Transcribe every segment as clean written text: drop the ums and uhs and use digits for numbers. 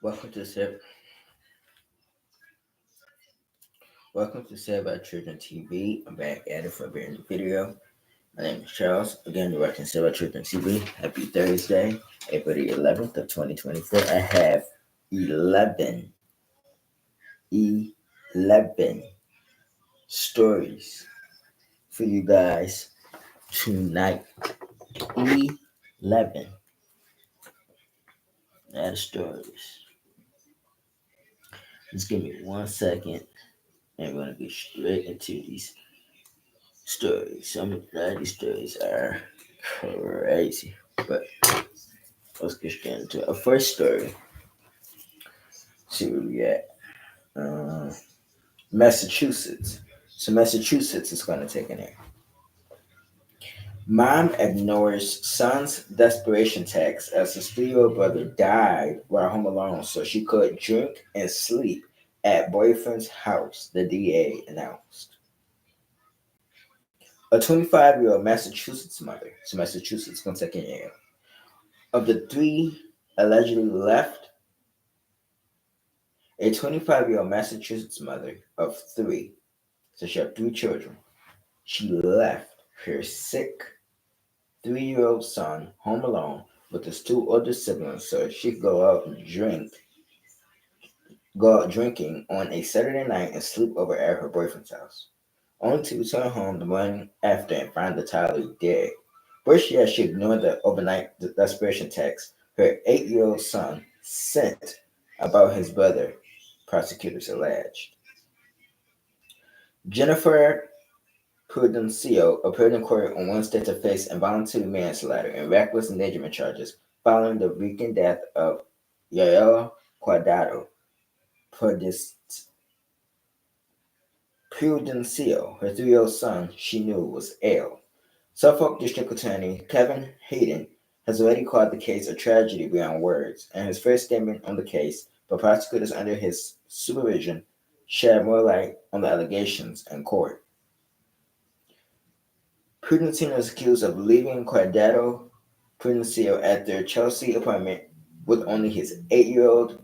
Welcome to Save, Welcome to Save Our Children TV. I'm back at it for a brand new video. My name is Charles. Again, you're watching Save Our Children TV. Happy Thursday, April the 11th of 2024. I have 11, 11 stories for you guys tonight. 11 stories. Just give me 1 second, and we're gonna get straight into these stories. Some of these stories are crazy, but let's get straight into our first story. See where we at. Uh, Massachusetts. So Massachusetts is going to take an air. Mom ignores son's desperation text as his 3-year-old brother died while home alone so she could drink and sleep at boyfriend's house, the DA announced. A 25-year-old Massachusetts mother, so Massachusetts going to take an air, of the three allegedly left, a 25-year-old Massachusetts mother of three, so she had three children. She left her sick 3-year-old son home alone with his two older siblings so she could go out drinking on a Saturday night and sleep over at her boyfriend's house, only to return home the morning after and find the toddler dead. First, yes, she ignored the overnight desperation text her 8-year-old son sent about his brother, prosecutors alleged. Jennifer Prudencio appeared in court on Wednesday to face involuntary manslaughter and reckless endangerment charges following the recent death of Yael Cuadrado Prudencio, her 3-year-old son she knew was ill. Suffolk District Attorney Kevin Hayden has already called the case a tragedy beyond words, and his first statement on the case, but prosecutors under his supervision shed more light on the allegations in court. Prudencio is accused of leaving Cuadrado Prudencio at their Chelsea apartment with only his 8-year-old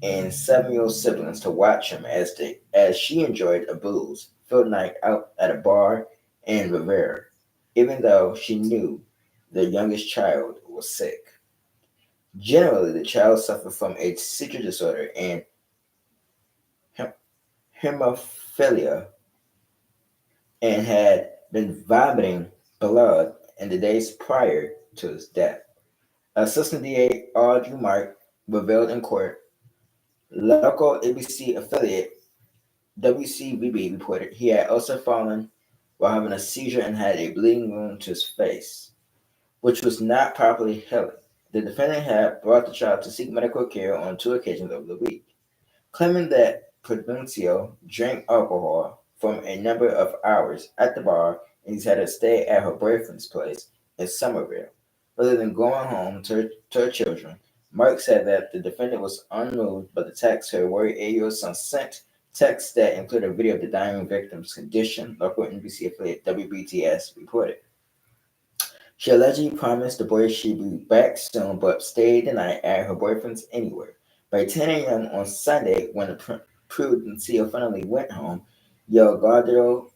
and 7-year-old siblings to watch him as she enjoyed a booze-filled night out at a bar in Rivera, even though she knew their youngest child was sick. Generally, the child suffered from a seizure disorder and hemophilia and had been vomiting blood in the days prior to his death. Assistant DA Audrey Mark revealed in court. Local ABC affiliate WCVB reported he had also fallen while having a seizure and had a bleeding wound to his face, which was not properly healing. The defendant had brought the child to seek medical care on 2 occasions over the week, claiming that Prudencio drank alcohol from a number of hours at the bar and he's had to stay at her boyfriend's place in Somerville, rather than going home to her children. Mark said that the defendant was unmoved by the text her worried 8-year-old son sent, text that included a video of the dying victim's condition, local NBC affiliate WBTS reported. She allegedly promised the boy she'd be back soon, but stayed the night at her boyfriend's anyway. By 10 a.m. on Sunday, when Prudencio finally went home, Yelgado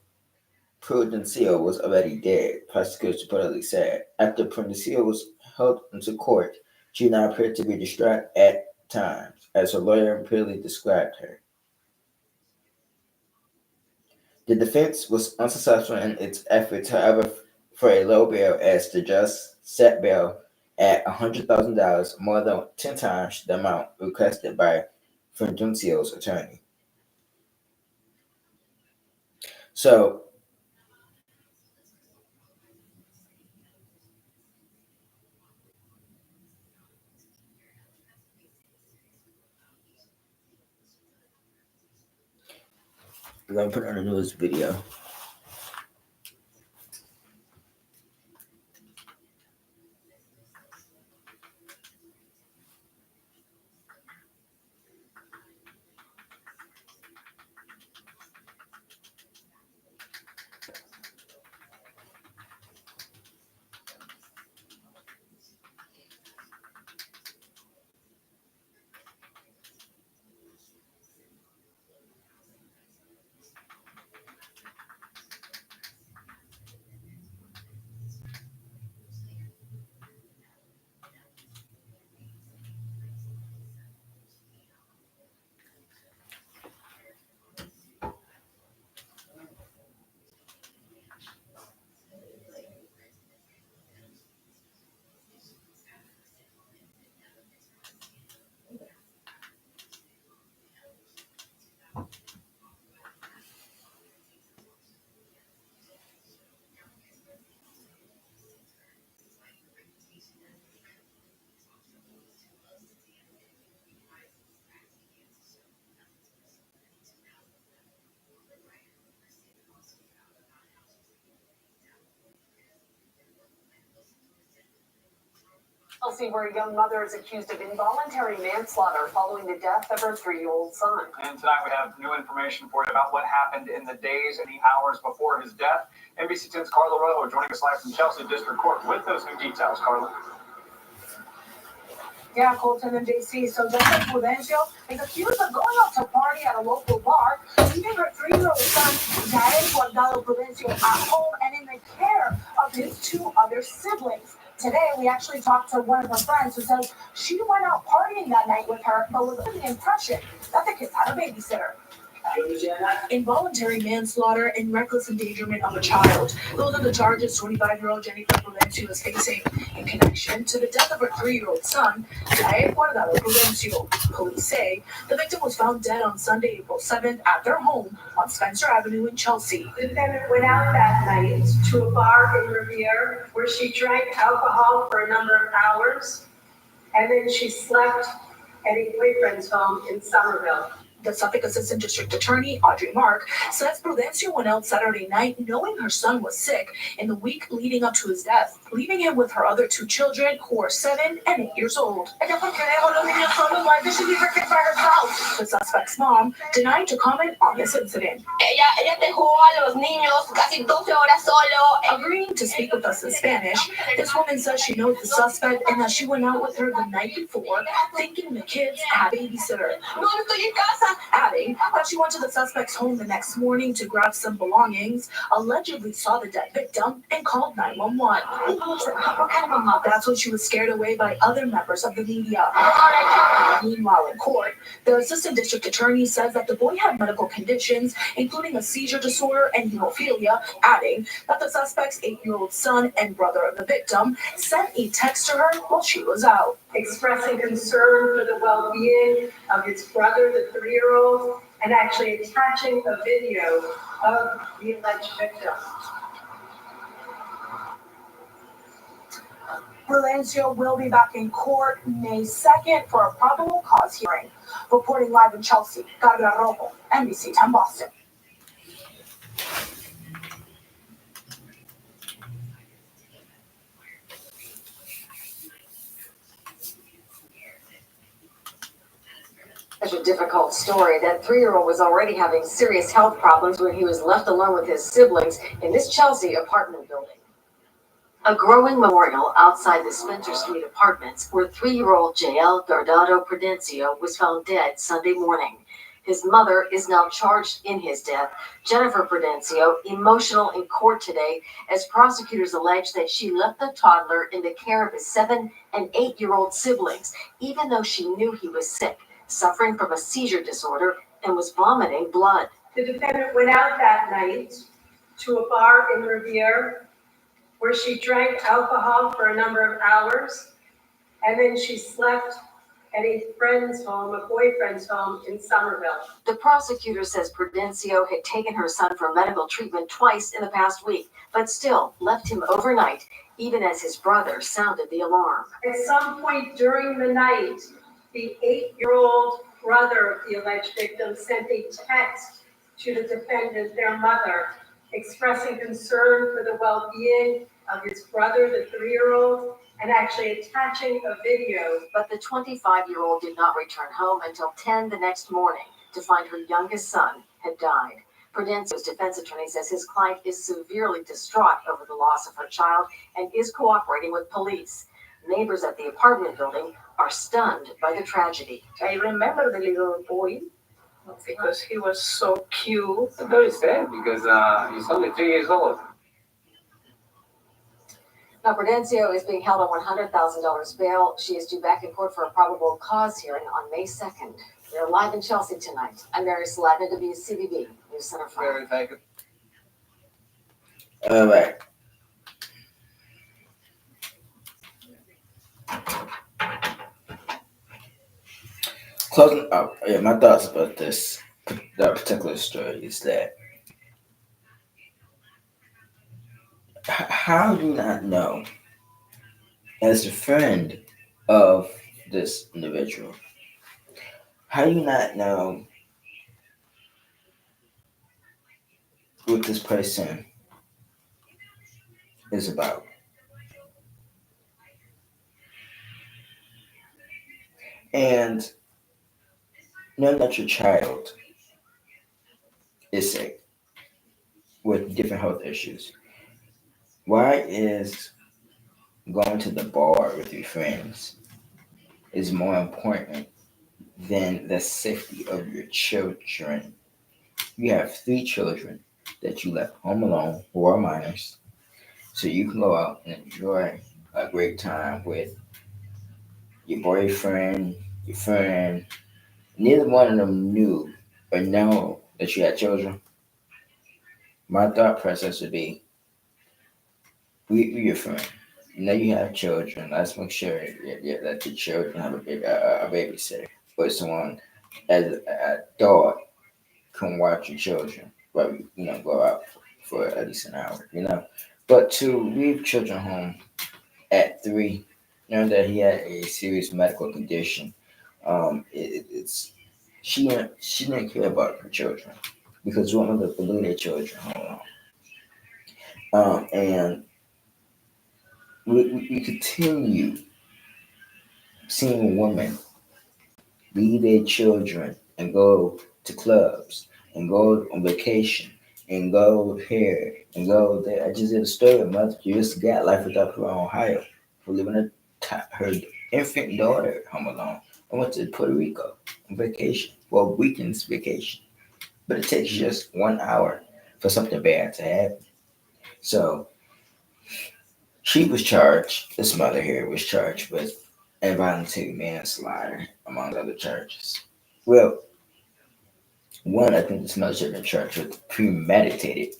Prudencio was already dead, prosecutors reportedly said. After Prudencio was held into court, she now appeared to be distraught at times, as her lawyer repeatedly described her. The defense was unsuccessful in its efforts, however, for a low bail, as the judge set bail at $100,000, more than 10 times the amount requested by Prudencio's attorney. So, we're going to put on a news video. Chelsea, where a young mother is accused of involuntary manslaughter following the death of her 3-year-old son. And tonight we have new information for you about what happened in the days and the hours before his death. NBC 10's Carla Rojo joining us live from Chelsea District Court with those new details. Carla. Yeah, Colton and JC. So Jessica Prudencio is accused of going out to party at a local bar, leaving her 3-year-old son, Jael Guardado Prudencio, at home and in the care of his 2 other siblings. Today, we actually talked to one of her friends who says she went out partying that night with her, but was under the impression that the kids had a babysitter. Involuntary manslaughter and reckless endangerment of a child. Those are the charges 25-year-old Jennifer Prudencio is facing in connection to the death of her 3-year-old son, Jair Guardado Prudencio. Police say the victim was found dead on Sunday, April 7th at their home on Spencer Avenue in Chelsea. The defendant went out that night to a bar in Revere where she drank alcohol for a number of hours, and then she slept at a boyfriend's home in Somerville. The Suffolk Assistant District Attorney, Audrey Mark, says Prudencio went out Saturday night knowing her son was sick in the week leading up to his death, leaving him with her other 2 children who are 7 and 8 years old. The suspect's mom denied to comment on this incident. Agreeing to speak with us in Spanish, this woman says she knows the suspect and that she went out with her the night before, thinking the kids had a babysitter. Adding that she went to the suspect's home the next morning to grab some belongings, allegedly saw the dead victim, and called 911. That's when she was scared away by other members of the media. Meanwhile, in court, the assistant district attorney says that the boy had medical conditions, including a seizure disorder and hemophilia, adding that the suspect's 8-year-old son and brother of the victim sent a text to her while she was out, expressing concern for the well-being of his brother, the 3-year-old, and actually attaching a video of the alleged victim. Prudencio will be back in court May 2nd for a probable cause hearing. Reporting live in Chelsea, Carla Rojo, NBC 10 Boston. Such a difficult story. That 3-year-old was already having serious health problems when he was left alone with his siblings in this Chelsea apartment building. A growing memorial outside the Spencer Street apartments where 3-year-old Jael Guardado Prudencio was found dead Sunday morning. His mother is now charged in his death. Jennifer Prudencio, emotional in court today as prosecutors allege that she left the toddler in the care of his 7- and 8-year-old siblings, even though she knew he was sick, suffering from a seizure disorder, and was vomiting blood. The defendant went out that night to a bar in Revere where she drank alcohol for a number of hours, and then she slept at a friend's home, a boyfriend's home in Somerville. The prosecutor says Prudencio had taken her son for medical treatment twice in the past week, but still left him overnight, even as his brother sounded the alarm. At some point during the night, the 8-year-old brother of the alleged victim sent a text to the defendant, their mother, expressing concern for the well-being of his brother, the 3-year-old, and actually attaching a video. But the 25-year-old did not return home until 10 the next morning to find her youngest son had died. Prudencio's defense attorney says his client is severely distraught over the loss of her child and is cooperating with police. Neighbors at the apartment building are stunned by the tragedy. I remember the little boy because he was so cute. It's very sad because he's only 3 years old. Now, Prudencio is being held on $100,000 bail. She is due back in court for a probable cause hearing on May 2nd. We're live in Chelsea tonight. I'm Mary Saladin, WCVB News Center 5. Very thank you. All right. Closing up, my thoughts about that particular story is that how do you not know, as a friend of this individual, how do you not know what this person is about? And knowing that your child is sick with different health issues, why is going to the bar with your friends is more important than the safety of your children? You have three children that you left home alone who are minors, so you can go out and enjoy a great time with your boyfriend, your friend. Neither one of them knew or know that you had children. My thought process would be, we your friend. You know you have children. Let's make sure that your children have a babysitter or someone as a adult can watch your children. But go out for at least an hour. But to leave children home at 3, knowing that he had a serious medical condition, it's she didn't care about her children because one of the believe children. Hold on. And we continue seeing women leave their children and go to clubs and go on vacation and go here and go there. I just did a story of mother just got life without her in Ohio for leaving her infant daughter home alone. I went to Puerto Rico on vacation, well, weekend's vacation. But it takes just 1 hour for something bad to happen. So she was charged, this mother here was charged with involuntary manslaughter, among other charges. Well, one, I think this mother should have been charged with premeditated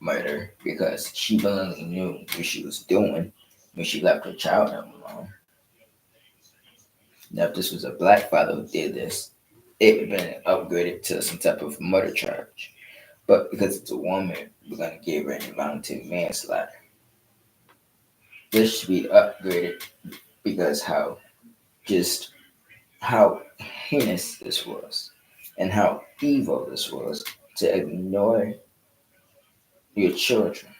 murder because she willingly knew what she was doing when she left her child home alone. Now, if this was a black father who did this, it would have been upgraded to some type of murder charge. But because it's a woman, we're going to give her involuntary manslaughter. This should be upgraded because just how heinous this was and how evil this was to ignore your children.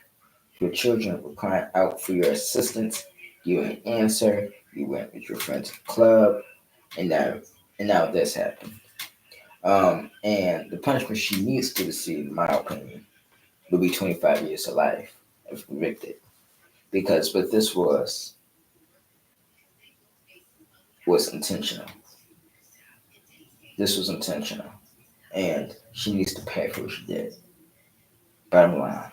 Your children were crying out for your assistance. You didn't answer. You went with your friends to the club, and now this happened. And the punishment she needs to receive, in my opinion, will be 25 years to life if convicted. Because what this was intentional. This was intentional, and she needs to pay for what she did. Bottom line,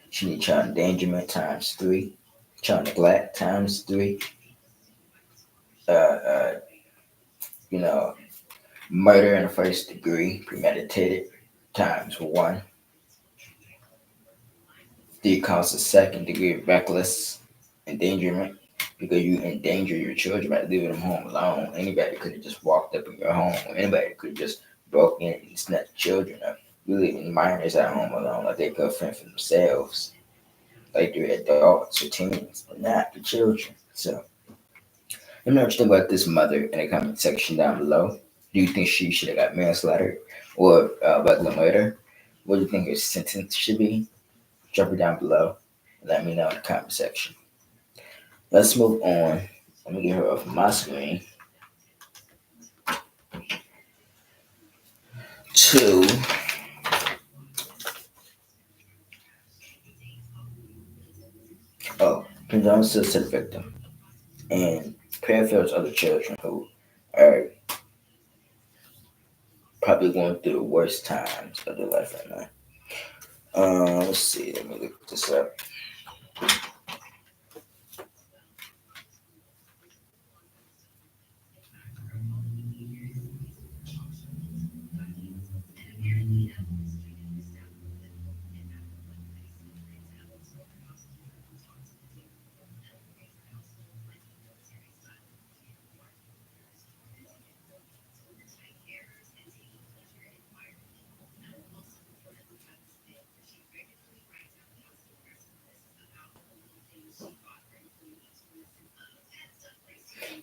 she needs child endangerment times 3, child neglect times 3, uh, uh, you know, murder in the first degree, premeditated times 1, the cause of second degree reckless endangerment because you endanger your children by leaving them home alone. Anybody could have just walked up in your home. Anybody could have just broke in and snatched children up. You leaving minors at home alone like they could fend for themselves, like they're adults or teens, but not the children. So let me know what you think about this mother in the comment section down below. Do you think she should have got manslaughter or regular murder? What do you think her sentence should be? Drop it down below and let me know in the comment section. Let's move on. Let me get her off my screen to condolences to the victim and prayer for those other children who are probably going through the worst times of their life right now. Let's see. Let me look this up.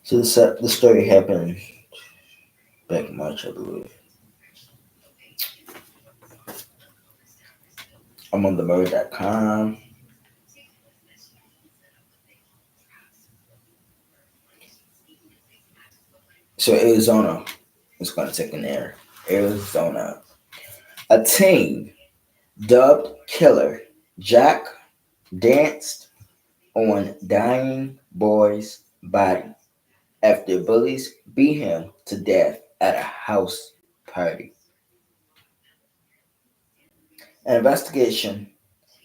So the story happened back in March, I believe. I'm on themurder.com. So Arizona is going to take an air. Arizona. A teen dubbed Killer Jack danced on dying boy's body after bullies beat him to death at a house party. An investigation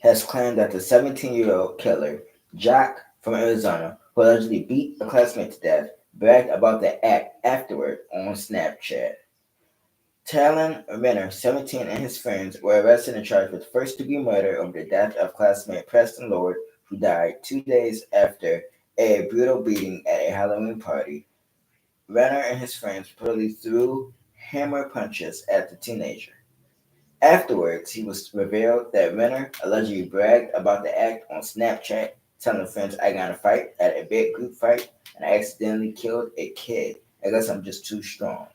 has claimed that the 17-year-old killer, Jack from Arizona, who allegedly beat a classmate to death, bragged about the act afterward on Snapchat. Talon Renner, 17, and his friends were arrested and charged with first-degree murder over the death of classmate Preston Lord, who died 2 days after a brutal beating at a Halloween party. Renner and his friends reportedly threw hammer punches at the teenager. Afterwards, he was revealed that Renner allegedly bragged about the act on Snapchat, telling friends, "I got in a fight at a big group fight and I accidentally killed a kid. I guess I'm just too strong."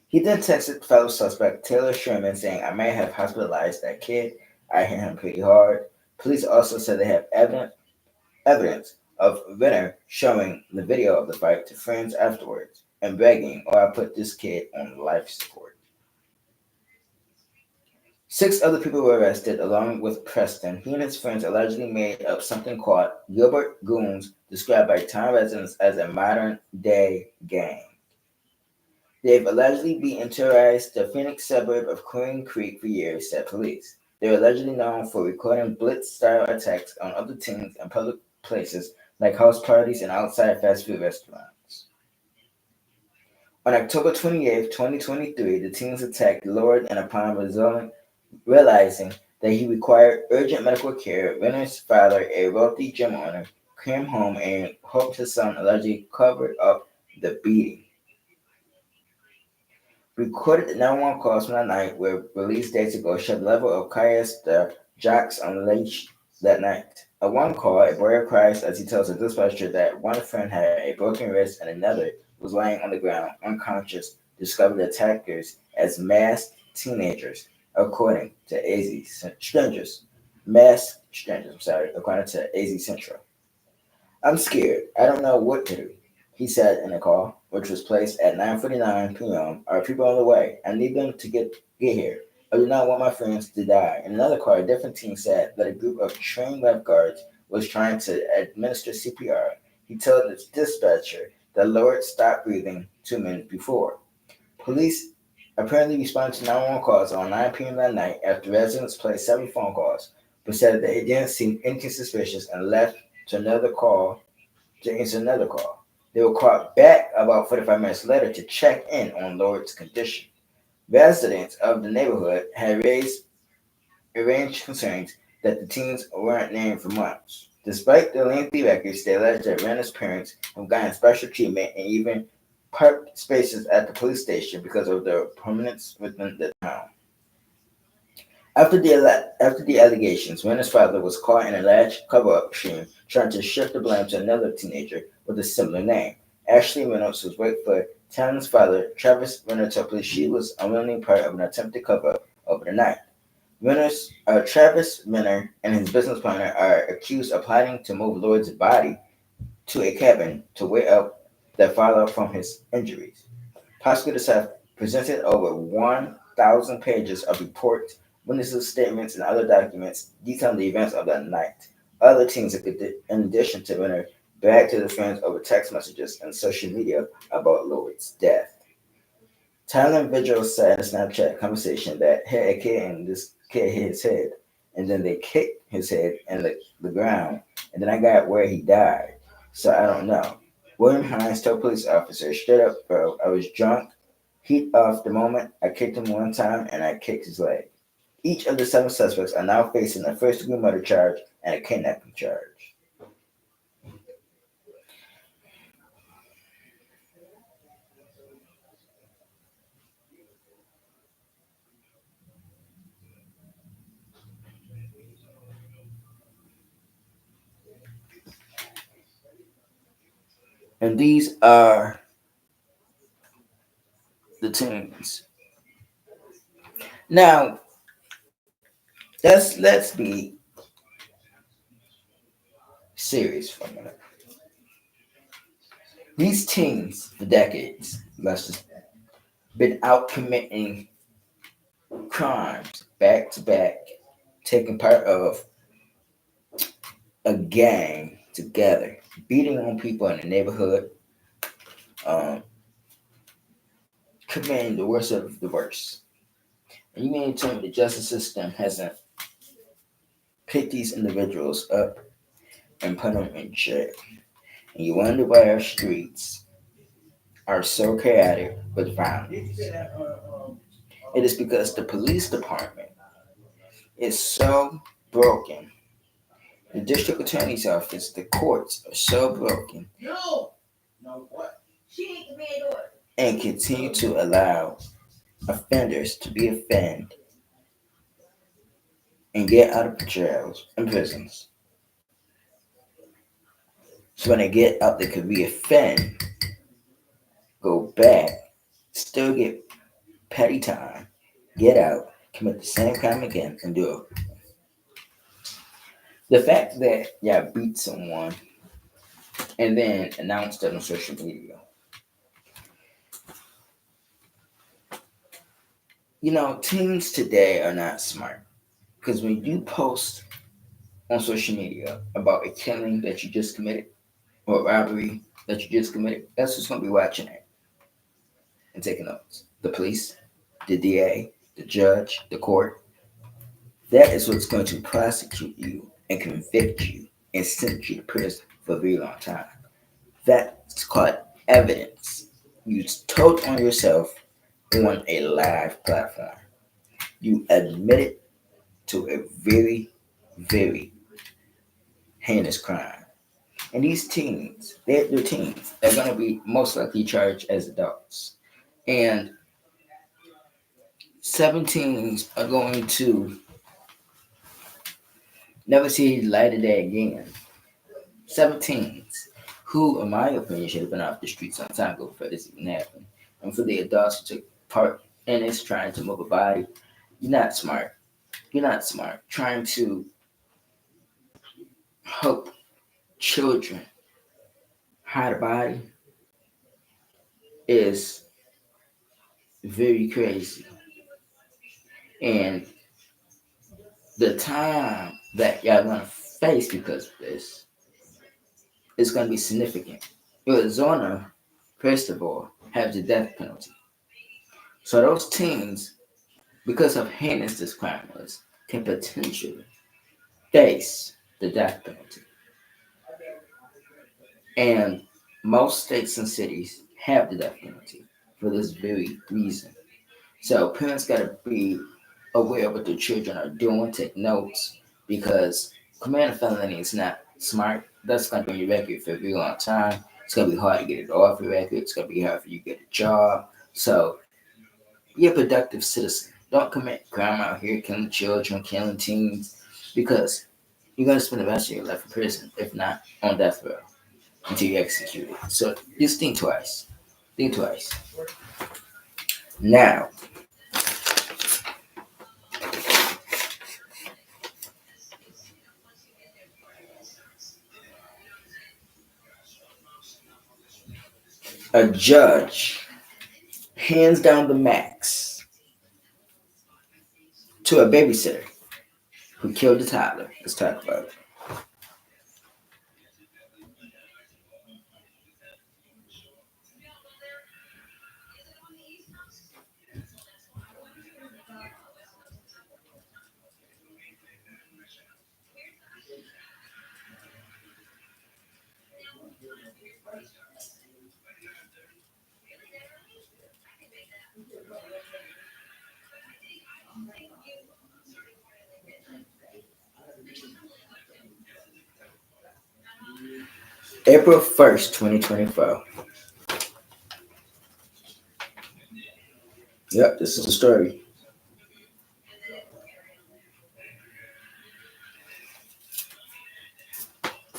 He then texted fellow suspect Taylor Sherman saying, "I may have hospitalized that kid. I hit him pretty hard." Police also said they have evidence of Renner showing the video of the fight to friends afterwards and begging, "Oh, I put this kid on life support." 6 other people were arrested along with Preston. He and his friends allegedly made up something called Gilbert Goons, described by town residents as a modern day gang. They've allegedly been terrorized the Phoenix suburb of Queen Creek for years, said police. They're allegedly known for recording blitz-style attacks on other teens in public places like house parties and outside fast food restaurants. On October 28, 2023, the teens attacked Lord and upon realizing that he required urgent medical care, Renner's father, a wealthy gym owner, came home and hoped his son allegedly covered up the beating. Recorded 911 calls from that night were released days ago showed the level of chaos the jocks unleashed that night. At one call, a boy cries as he tells the dispatcher that one friend had a broken wrist and another was lying on the ground, unconscious, discovered the attackers as masked teenagers, according to AZ Strangers. Masked strangers, according to AZ Central. "I'm scared. I don't know what to do," he said in a call, which was placed at 9:49 p.m. "Are people on the way? I need them to get here. I do not want my friends to die." In another call, a different team said that a group of trained lifeguards was trying to administer CPR. He told the dispatcher that Lord stopped breathing 2 minutes before. Police apparently responded to 911 calls on 9 p.m. that night after residents placed several phone calls, but said that they didn't seem anything suspicious and left to another call to answer another call. They were called back about 45 minutes later to check in on Lord's condition. Residents of the neighborhood had raised arranged concerns that the teens weren't named for months. Despite their lengthy records, they alleged that Renner's parents have gotten special treatment and even parked spaces at the police station because of their prominence within the town. After the allegations, Renner's father was caught in a alleged cover-up scheme trying to shift the blame to another teenager with a similar name. Ashley Reynolds was worked for Talon's father, Travis Renner, told police she was unwillingly part of an attempted cover-up over the night. Travis Renner and his business partner are accused of plotting to move Lloyd's body to a cabin to wait up the fallout from his injuries. Prosecutors have presented over 1,000 pages of reports, witnesses' statements, and other documents detailing the events of that night. Other teens, in addition to Renner, bragged to their friends over text messages and social media about Lloyd's death. Thailand Vigil said in a Snapchat conversation that hit a kid and this kid hit his head. And then they kicked his head in the ground. And then I got where he died. So I don't know. William Hines told police officers, "Straight up, bro, I was drunk, heat off the moment. I kicked him one time and I kicked his leg." Each of the 7 suspects are now facing a first degree murder charge and a kidnapping charge. And these are the teens. Now, let's be serious for a minute. These teens, for decades, Lester, been out committing crimes back to back, taking part of a gang together, beating on people in the neighborhood, um, committing the worst of the worst. And you mean to tell me the justice system hasn't picked these individuals up and put them in jail? And you wonder why our streets are so chaotic with violence. It is because the police department is so broken. The district attorney's office, the courts are so broken and continue to allow offenders to be offended and get out of jails and prisons. So when they get out, they could reoffend, go back, still get petty time, get out, commit the same crime again, and do it. The fact that y'all beat someone and then announced it on social media. You know, teens today are not smart because when you post on social media about a killing that you just committed or a robbery that you just committed, that's who's going to be watching it and taking notes. The police, the DA, the judge, the court. That is what's going to prosecute you and convict you and send you to prison for a very long time. That's called evidence. You told on yourself on a live platform. You admitted to a very, very heinous crime. And these teens, they're teens. They're going to be most likely charged as adults. And 17s are going to never see the light of day again. 17s, who, in my opinion, should have been off the streets some time ago before this even happened. And for the adults who took part in this trying to move a body, you're not smart. You're not smart. Trying to help children hide a body is very crazy. And the time that y'all gonna face because of this is gonna be significant. Arizona, first of all, has the death penalty. So those teens, because of heinous this crime was, can potentially face the death penalty. And most states and cities have the death penalty for this very reason. So parents gotta be aware of what their children are doing, take notes, because command a felony is not smart. That's gonna be on your record for a very long time. It's gonna be hard to get it off your record. It's gonna be hard for you to get a job. So be a productive citizen. Don't commit crime out here, killing children, killing teens, because you're gonna spend the rest of your life in prison, if not on death row, until you execute it. So just think twice. Think twice. Now, a judge hands down the max to a babysitter who killed a toddler. Let's talk about it. April 1st, 2024. Yep, this is the story.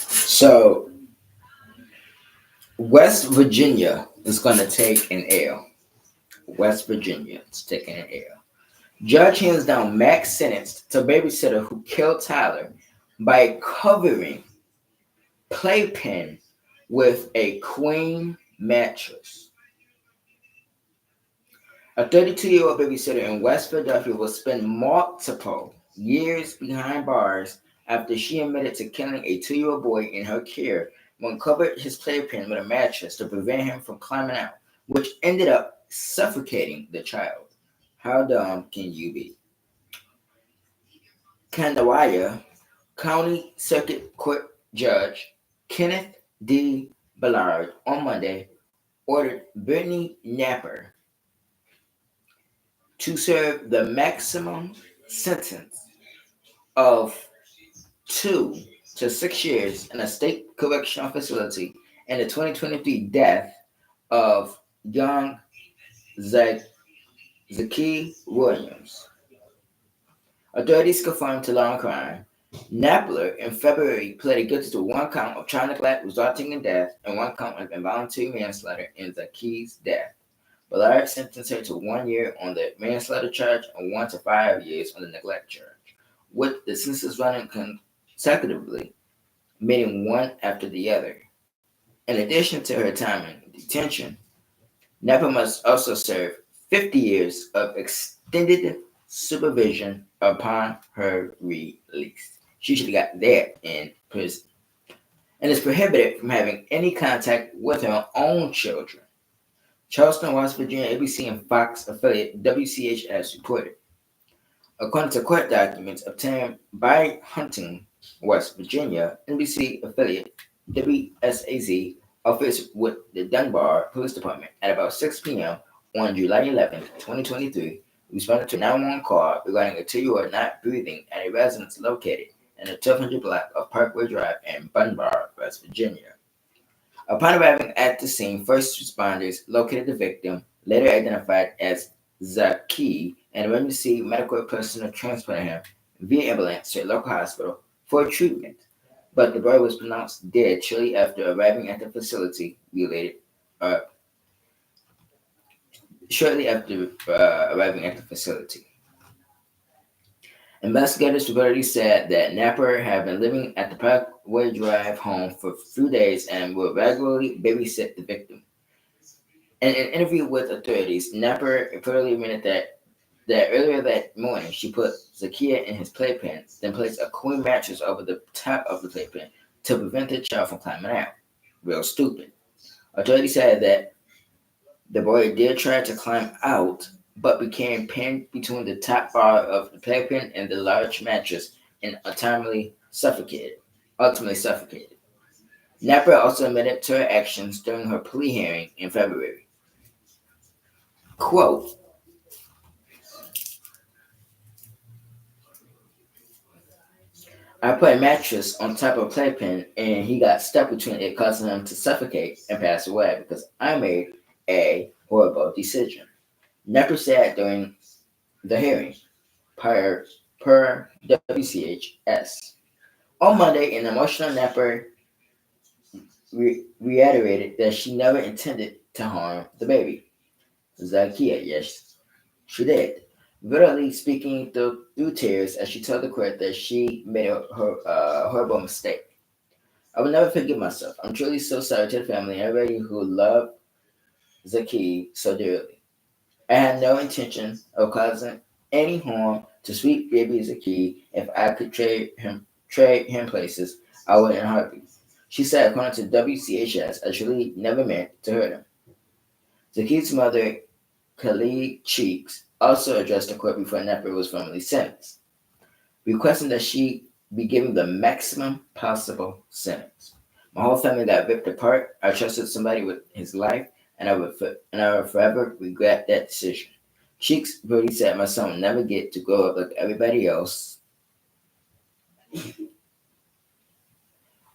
So, West Virginia is going to take an L. West Virginia is taking an L. Judge hands down max sentence to babysitter who killed Tyler by covering playpen with a queen mattress. A 32-year-old babysitter in West Philadelphia will spend multiple years behind bars after she admitted to killing a 2-year-old boy in her care when covered his playpen with a mattress to prevent him from climbing out, which ended up suffocating the child. How dumb can you be? Kandawaya County Circuit Court Judge Kenneth D. Ballard on Monday ordered Brittany Napper to serve the maximum sentence of 2 to 6 years in a state correctional facility in the 2023 death of young Zaki Williams. Authorities confirmed to law and crime. Napler in February pleaded guilty to one count of child neglect resulting in death and one count of involuntary manslaughter in Zaki's death. Ballard sentenced her to 1 year on the manslaughter charge and 1 to 5 years on the neglect charge, with the sentences running consecutively, meaning one after the other. In addition to her time in detention, Napa must also serve 50 years of extended supervision upon her release. She should have got that in prison. And is prohibited from having any contact with her own children. Charleston, West Virginia, ABC and Fox affiliate WCHS reported. According to court documents obtained by Hunting, West Virginia, NBC affiliate WSAZ officers with the Dunbar Police Department at about 6 p.m. on July 11, 2023, responded to a 911 call regarding a 2-year-old not breathing at a residence located in the 1200 block of Parkway Drive in Dunbar, West Virginia. Upon arriving at the scene, first responders located the victim, later identified as Zaki, and emergency medical personnel transported him via ambulance to a local hospital for treatment. But the boy was pronounced dead shortly after arriving at the facility. Uh, Shortly after arriving at the facility, investigators reportedly said that Napper had been living at the Parkway Drive home for a few days and would regularly babysit the victim. In an interview with authorities, Napper reportedly admitted that earlier that morning she put Zakia in his playpen, then placed a queen mattress over the top of the playpen to prevent the child from climbing out. Real stupid. Authorities said that the boy did try to climb out, but became pinned between the top bar of the playpen and the large mattress and ultimately suffocated. Napper also admitted to her actions during her plea hearing in February. Quote, I put a mattress on top of a playpen and he got stuck between it, causing him to suffocate and pass away because I made a horrible decision. Nepper said during the hearing, per WCHS. On Monday, an emotional Nepper reiterated that she never intended to harm the baby. Zakia, yes, she did. Literally speaking through tears as she told the court that she made her horrible mistake. I will never forgive myself. I'm truly so sorry to the family and everybody who loved Zaki so dearly. I had no intention of causing any harm to sweet baby Zaki. If I could trade him places, I would in a heartbeat. She said, according to WCHS, I truly never meant to hurt him. Zaki's mother, Khalid Cheeks, also addressed the court before Napper was formally sentenced, requesting that she be given the maximum possible sentence. My whole family got ripped apart. I trusted somebody with his life, and I will forever regret that decision. Cheeks Brody said my son will never get to grow up like everybody else.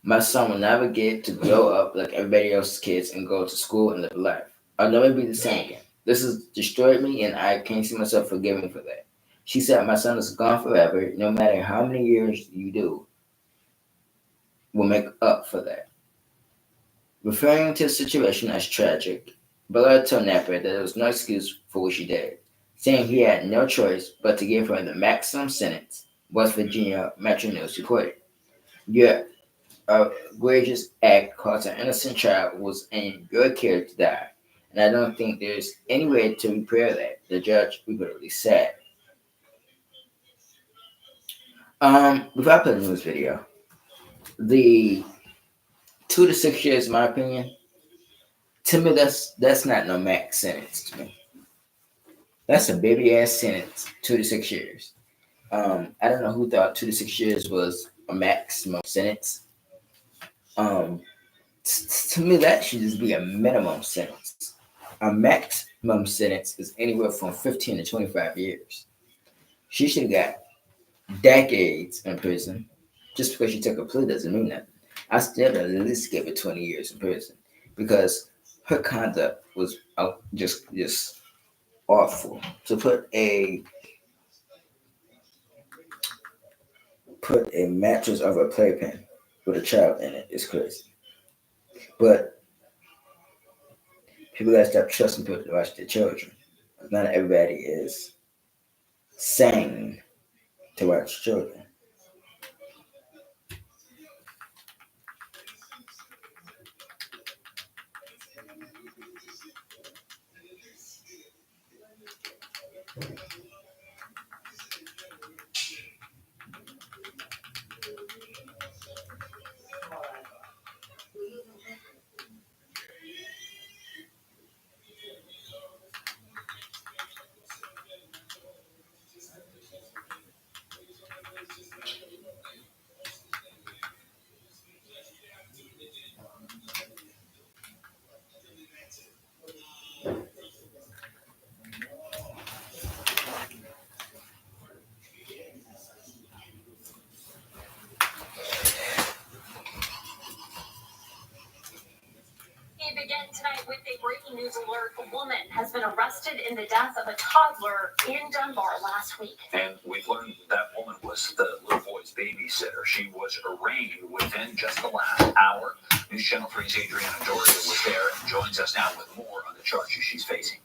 My son will never get to grow up like everybody else's kids and go to school and live life. I'll never be the same again. This has destroyed me, and I can't see myself forgiving for that. She said, my son is gone forever. No matter how many years you do, will make up for that. Referring to the situation as tragic, Ballard told Napper that there was no excuse for what she did, saying he had no choice but to give her the maximum sentence, West Virginia Metro News reported. Yeah, outrageous act caused an innocent child who was in your care to die. And I don't think there's any way to repair that, the judge repeatedly said. Without putting in this video, the 2 to 6 years, in my opinion, to me that's not no max sentence to me. That's a baby ass sentence, 2 to 6 years. I don't know who thought 2 to 6 years was a maximum sentence. Um, to me, that should just be a minimum sentence. A maximum sentence is anywhere from 15 to 25 years. She should have got decades in prison. Just because she took a plea doesn't mean nothing. I still at least give her 20 years in prison because her conduct was just awful. To put a mattress over a playpen with a child in it is crazy. But people gotta stop trusting people to watch their children. Not everybody is sane to watch children. We begin tonight with a breaking news alert. A woman has been arrested in the death of a toddler in Dunbar last week. And we've learned that woman was the little boy's babysitter. She was arraigned within just the last hour. News Channel 3's Adriana Doria was there and joins us now with more on the charges she's facing.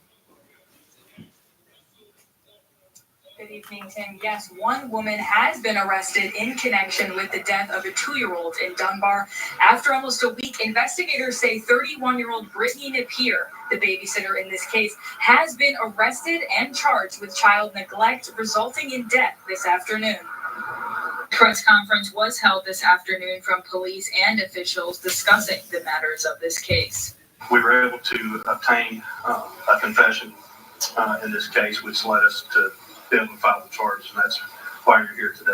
Good evening, Tim. Yes, one woman has been arrested in connection with the death of a 2-year-old in Dunbar. After almost a week, investigators say 31-year-old Brittany Napier, the babysitter in this case, has been arrested and charged with child neglect, resulting in death this afternoon. A press conference was held this afternoon from police and officials discussing the matters of this case. We were able to obtain a confession in this case, which led us to be able to file the charges, and that's why you're here today.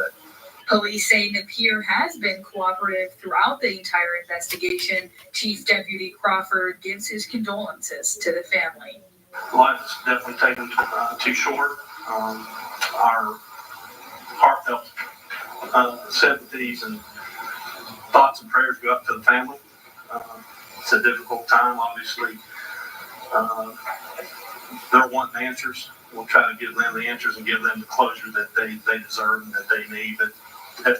Police say Napier has been cooperative throughout the entire investigation. Chief Deputy Crawford gives his condolences to the family. Life's definitely taken too short. Our heartfelt sympathies and thoughts and prayers go up to the family. It's a difficult time, obviously. They're wanting answers. We'll try to give them the answers and give them the closure that they deserve and that they need. But at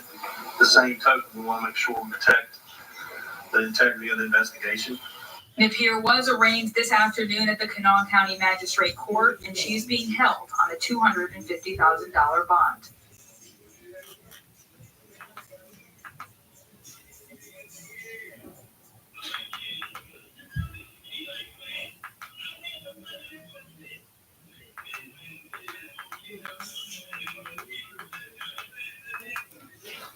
the same token, we want to make sure we protect the integrity of the investigation. Napier was arraigned this afternoon at the Kanawha County Magistrate Court, and she's being held on a $250,000 bond.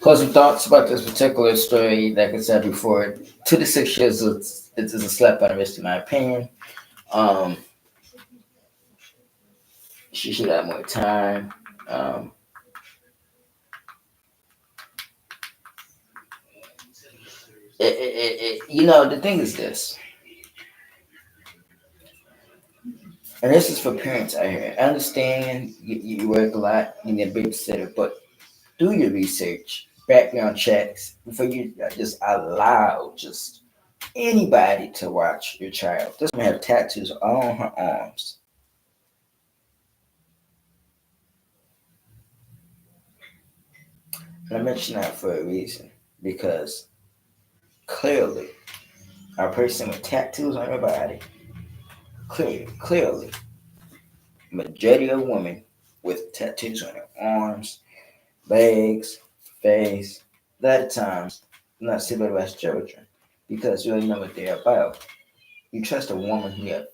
Closing thoughts about this particular story, like I said before, 2 to 6 years is a slap on the wrist, in my opinion. Um, she should have more time. The thing is this, and this is for parents out here. I understand you work a lot, you need a babysitter, but do your research, background checks before you just allow just anybody to watch your child. This woman have tattoos on her arms. And I mention that for a reason because clearly, a person with tattoos on her body, clearly, majority of women with tattoos on their arms, legs, face, a lot of times not civilized children, because you already know what they're about. You trust a woman who has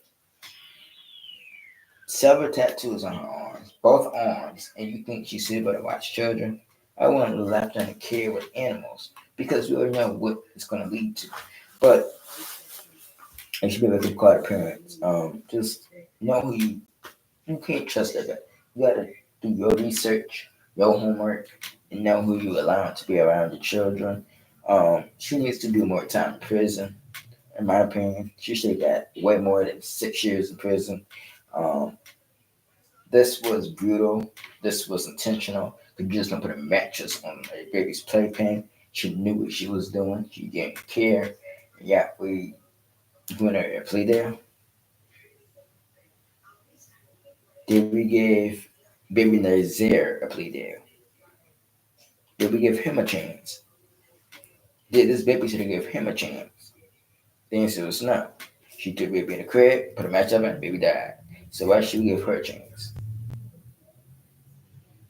several tattoos on her arms, both arms, and you think she's able to watch children. I want to left her to care with animals because we already know what it's going to lead to. But I should be able to call the parents. Just know who you can't trust that. You got to do your research, your homework, and know who you allow to be around your children. She needs to do more time in prison. In my opinion, she should have got way more than 6 years in prison. Um, this was brutal. This was intentional. The just gonna put a mattress on a baby's playpen. She knew what she was doing. She didn't care. Yeah, we doing a plea there. Did we give baby Nazir a plea there? Did we give him a chance? Did this baby should have give him a chance? The answer was no. She took baby in the crib, put a match up, and baby died. So why should we give her a chance?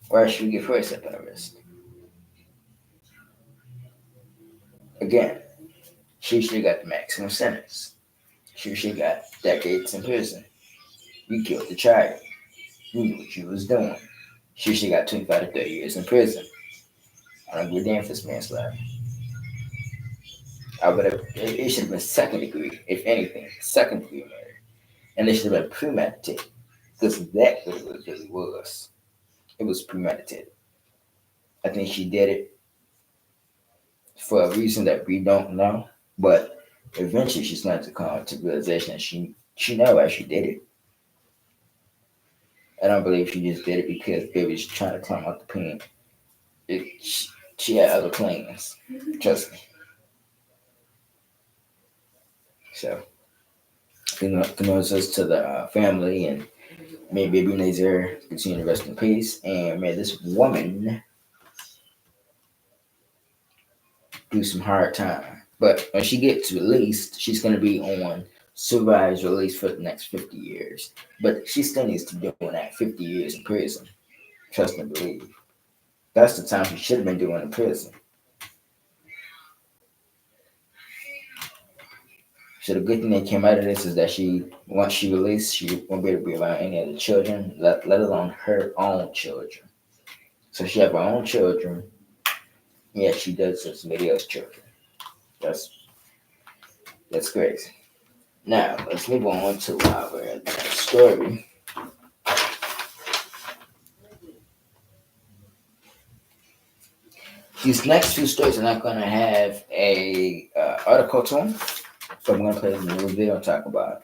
Why should we give her a step on the wrist? Again, she should have got the maximum sentence. She should have got decades in prison. You killed the child. You knew what you was doing. She should have got 25 to 30 years in prison. I don't give a damn if it's manslaughter. I would have. It should have been second degree, if anything, second degree murder, and it should have been premeditated, because that what it really was. It was premeditated. I think she did it for a reason that we don't know, but eventually she's going to come to realization that she know why she did it. I don't believe she just did it because baby was trying to climb out the pen. She had other plans. Trust me. So, condolences to the family, and may baby Nazir continue to rest in peace, and may this woman do some hard time. But when she gets released, she's going to be on supervised release for the next 50 years. But she still needs to be doing that 50 years in prison. Trust and believe. That's the time she should have been doing in prison. So the good thing that came out of this is that once she released, she won't be able to be around any of the children, let alone her own children. So she have her own children, yet she does to somebody else's children. That's that's crazy. Now let's move on to our next story. These next few stories are not going to have a article to them, but I'm going to play them a little video and talk about it.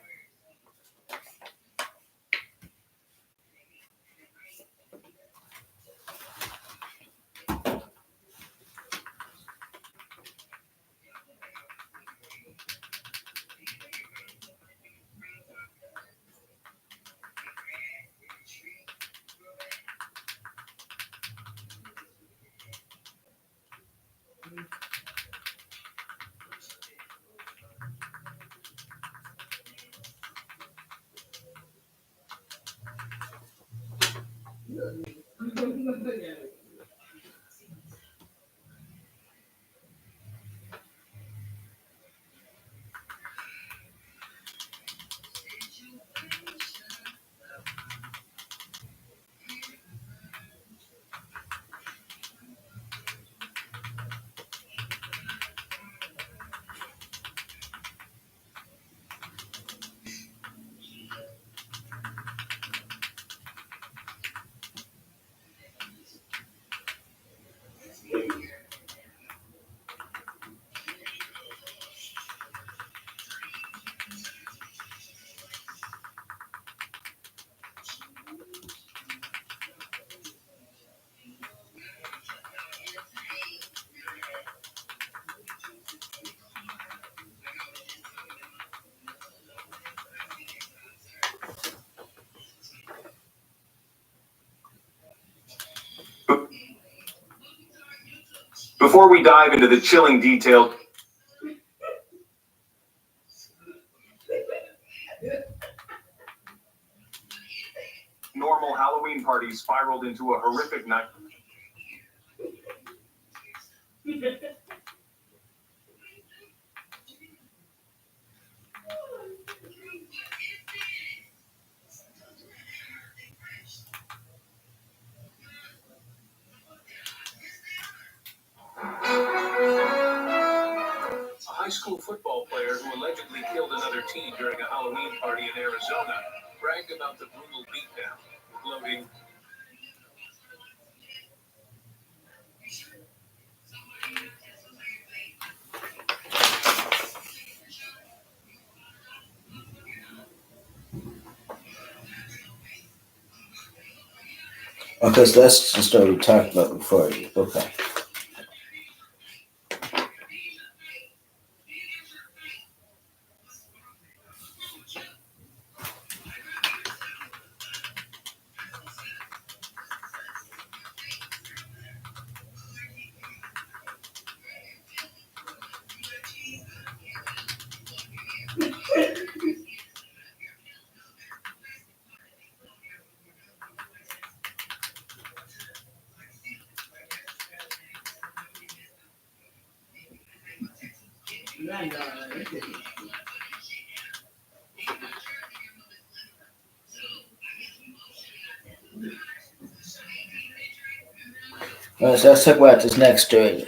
Before we dive into the chilling detail, normal Halloween party spiraled into a horrific night. killer who allegedly killed another teen during a Halloween party in Arizona bragged about the brutal beatdown, gloating, Okay, so that's the story we talked about before. Okay. All right, so let's talk about this next story.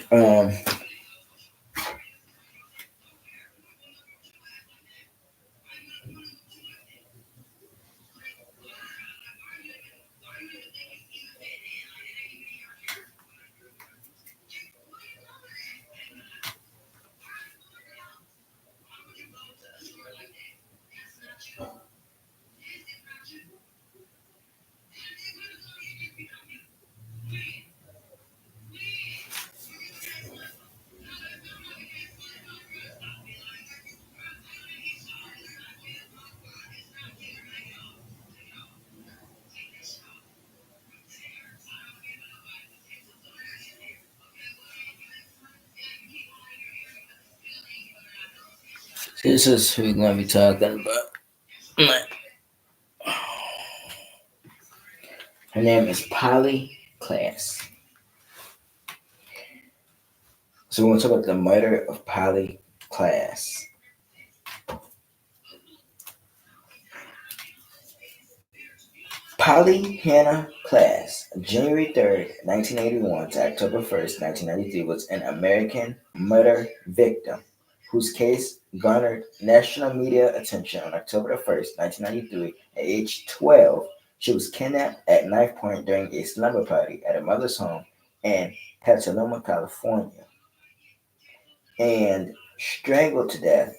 This is who we're going to be talking about. Her name is Polly Class. So we're going to talk about the murder of Polly Class. Polly Hannah Class, January 3rd, 1981 to October 1st, 1993, was an American murder victim whose case garnered national media attention on October 1st, 1993. At age 12, she was kidnapped at knife point during a slumber party at her mother's home in Petaluma, California, and strangled to death.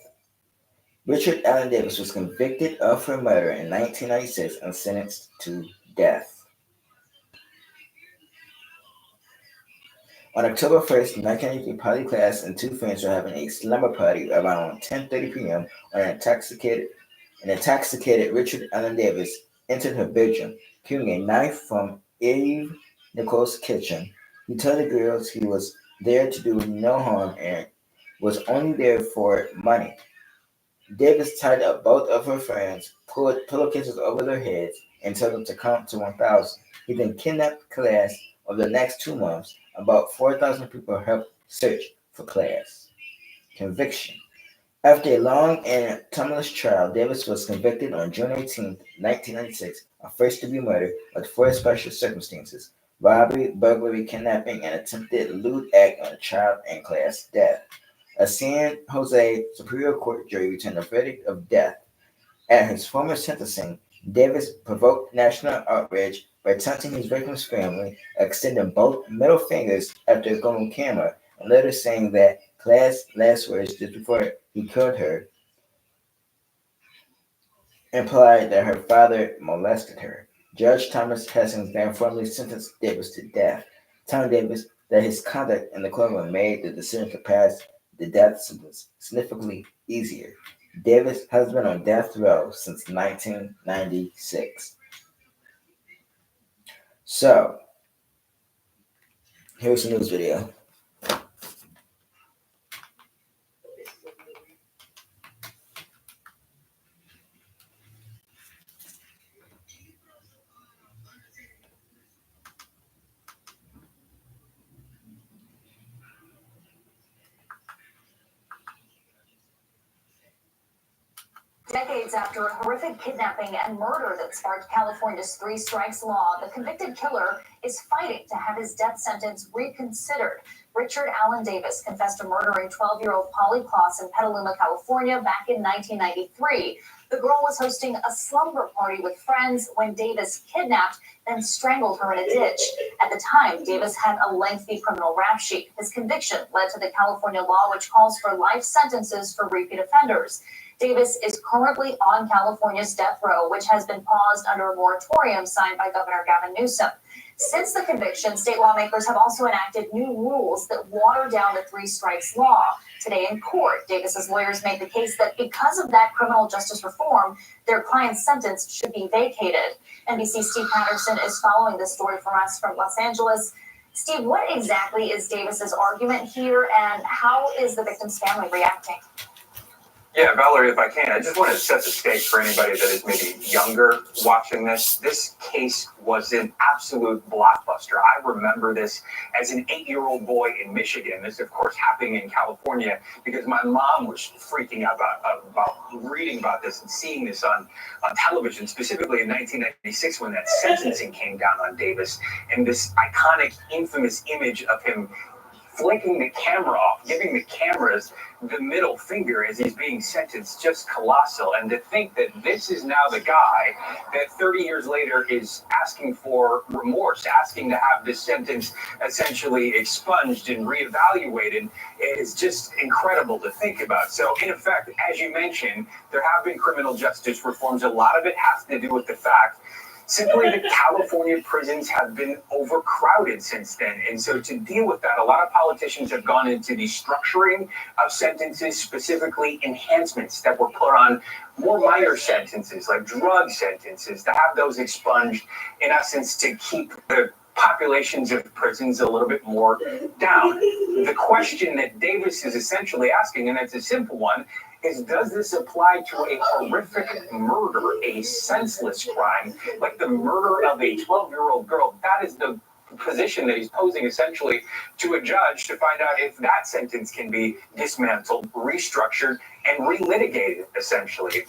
Richard Allen Davis was convicted of her murder in 1996 and sentenced to death. On October 1st, 1983, Polly Class and two friends were having a slumber party around 10:30 p.m. when an intoxicated Richard Allen Davis entered her bedroom, carrying a knife from Eve Nichols' kitchen. He told the girls he was there to do no harm and was only there for money. Davis tied up both of her friends, pulled pillowcases over their heads, and told them to count to 1,000. He then kidnapped Class. Over the next 2 months, about 4,000 people helped search for Class. Conviction. After a long and tumultuous trial, Davis was convicted on June 18, 1996, of first-degree murder with four special circumstances: robbery, burglary, kidnapping, and attempted lewd act on a child and Class' death. A San Jose Superior Court jury returned a verdict of death. At his former sentencing, Davis provoked national outrage by taunting his victim's family, extending both middle fingers after going on camera, and later saying that Class' last words just before he killed her implied that her father molested her. Judge Thomas Hessings then formally sentenced Davis to death, telling Davis that his conduct in the courtroom made the decision to pass the death sentence significantly easier. Davis has been on death row since 1996. So, here's a news video. Decades after a horrific kidnapping and murder that sparked California's three strikes law, the convicted killer is fighting to have his death sentence reconsidered. Richard Allen Davis confessed to murdering 12-year-old Polly Kloss in Petaluma, California back in 1993. The girl was hosting a slumber party with friends when Davis kidnapped, then strangled her in a ditch. At the time, Davis had a lengthy criminal rap sheet. His conviction led to the California law, which calls for life sentences for repeat offenders. Davis is currently on California's death row, which has been paused under a moratorium signed by Governor Gavin Newsom. Since the conviction, state lawmakers have also enacted new rules that water down the three strikes law. Today in court, Davis's lawyers made the case that because of that criminal justice reform, their client's sentence should be vacated. NBC's Steve Patterson is following this story for us from Los Angeles. Steve, what exactly is Davis's argument here, and how is the victim's family reacting? Yeah, Valerie, if I can, I just want to set the stage for anybody that is maybe younger watching this. This case was an absolute blockbuster. I remember this as an 8-year-old boy in Michigan. This, of course, happening in California because my mom was freaking out about reading about this and seeing this on television, specifically in 1996 when that sentencing came down on Davis. And this iconic, infamous image of him flicking the camera off, giving the cameras the middle finger as he's being sentenced, just colossal. And to think that this is now the guy that 30 years later is asking for remorse, asking to have this sentence essentially expunged and reevaluated is just incredible to think about. So in effect, as you mentioned, there have been criminal justice reforms. A lot of it has to do with the fact simply the California prisons have been overcrowded since then. And so to deal with that, a lot of politicians have gone into the structuring of sentences, specifically enhancements that were put on more minor sentences, like drug sentences, to have those expunged, in essence, to keep the populations of prisons a little bit more down. The question that Davis is essentially asking, and it's a simple one, is does this apply to a horrific murder, a senseless crime, like the murder of a 12-year-old girl? That is the position that he's posing essentially to a judge to find out if that sentence can be dismantled, restructured, and relitigated, essentially.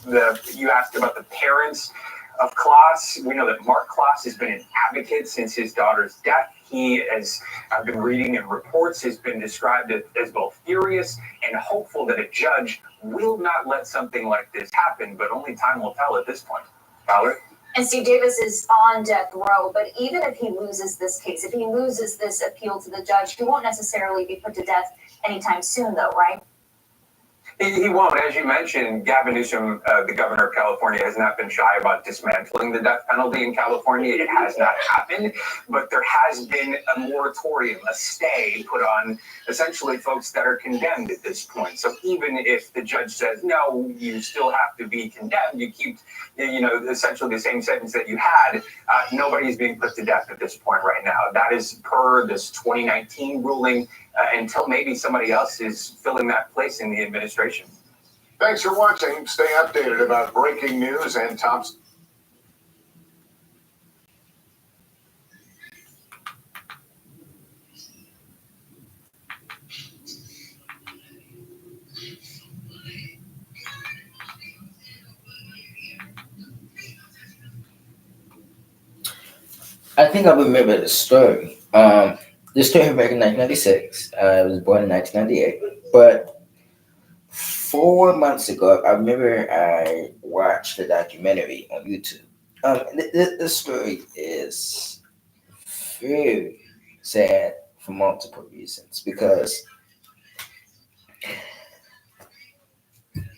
You asked about the parents of Kloss. We know that Mark Kloss has been an advocate since his daughter's death. He, as I've been reading in reports, has been described as both furious and hopeful that a judge will not let something like this happen, but only time will tell at this point. Valerie? And Steve, Davis is on death row, but even if he loses this case, if he loses this appeal to the judge, he won't necessarily be put to death anytime soon, though, right? He won't. As you mentioned, Gavin Newsom, the governor of California, has not been shy about dismantling the death penalty in California. It has not happened, but there has been a moratorium, a stay put on essentially folks that are condemned at this point. So even if the judge says, no, you still have to be condemned, you keep, essentially the same sentence that you had, nobody's being put to death at this point right now. That is per this 2019 ruling, until maybe somebody else is filling that place in the administration. Thanks for watching. Stay updated about breaking news and top. I think I remember the story. This story happened back in 1996. I was born in 1998. But 4 months ago, I remember I watched a documentary on YouTube. This story is very sad for multiple reasons. Because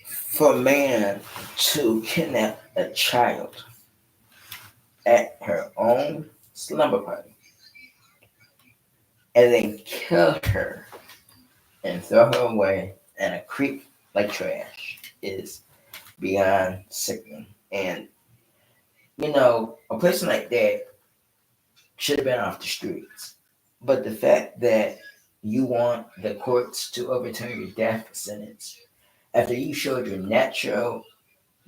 for a man to kidnap a child at her own slumber party and then kill her and throw her away in a creek like trash is beyond sickening. And a person like that should have been off the streets. But the fact that you want the courts to overturn your death sentence after you showed your natural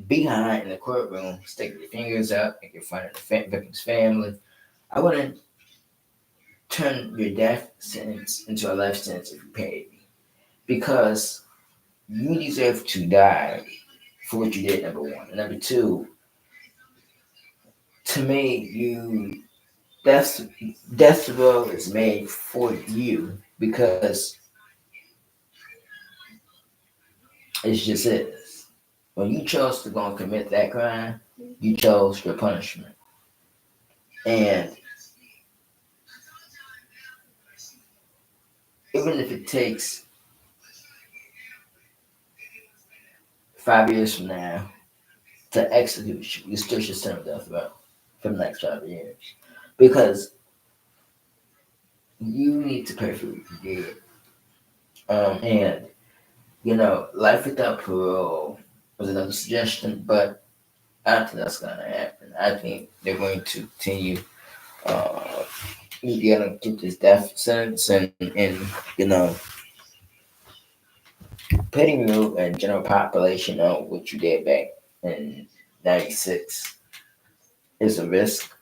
behind in the courtroom, sticking your fingers up in front of the victim's family, I wouldn't turn your death sentence into a life sentence if you paid me. Because you deserve to die for what you did. Number one, and number two, to me, that's death row is made for you because it's just is. When you chose to go and commit that crime, you chose your punishment. And even if it takes 5 years from now to execute you, you still should send a death row for the next 5 years. Because you need to pay for what you did. And, life without parole was another suggestion, but I don't think that's going to happen. I think they're going to continue. Uh, you're going to get this death sentence and putting you and general population on what you did back in '96 is a risk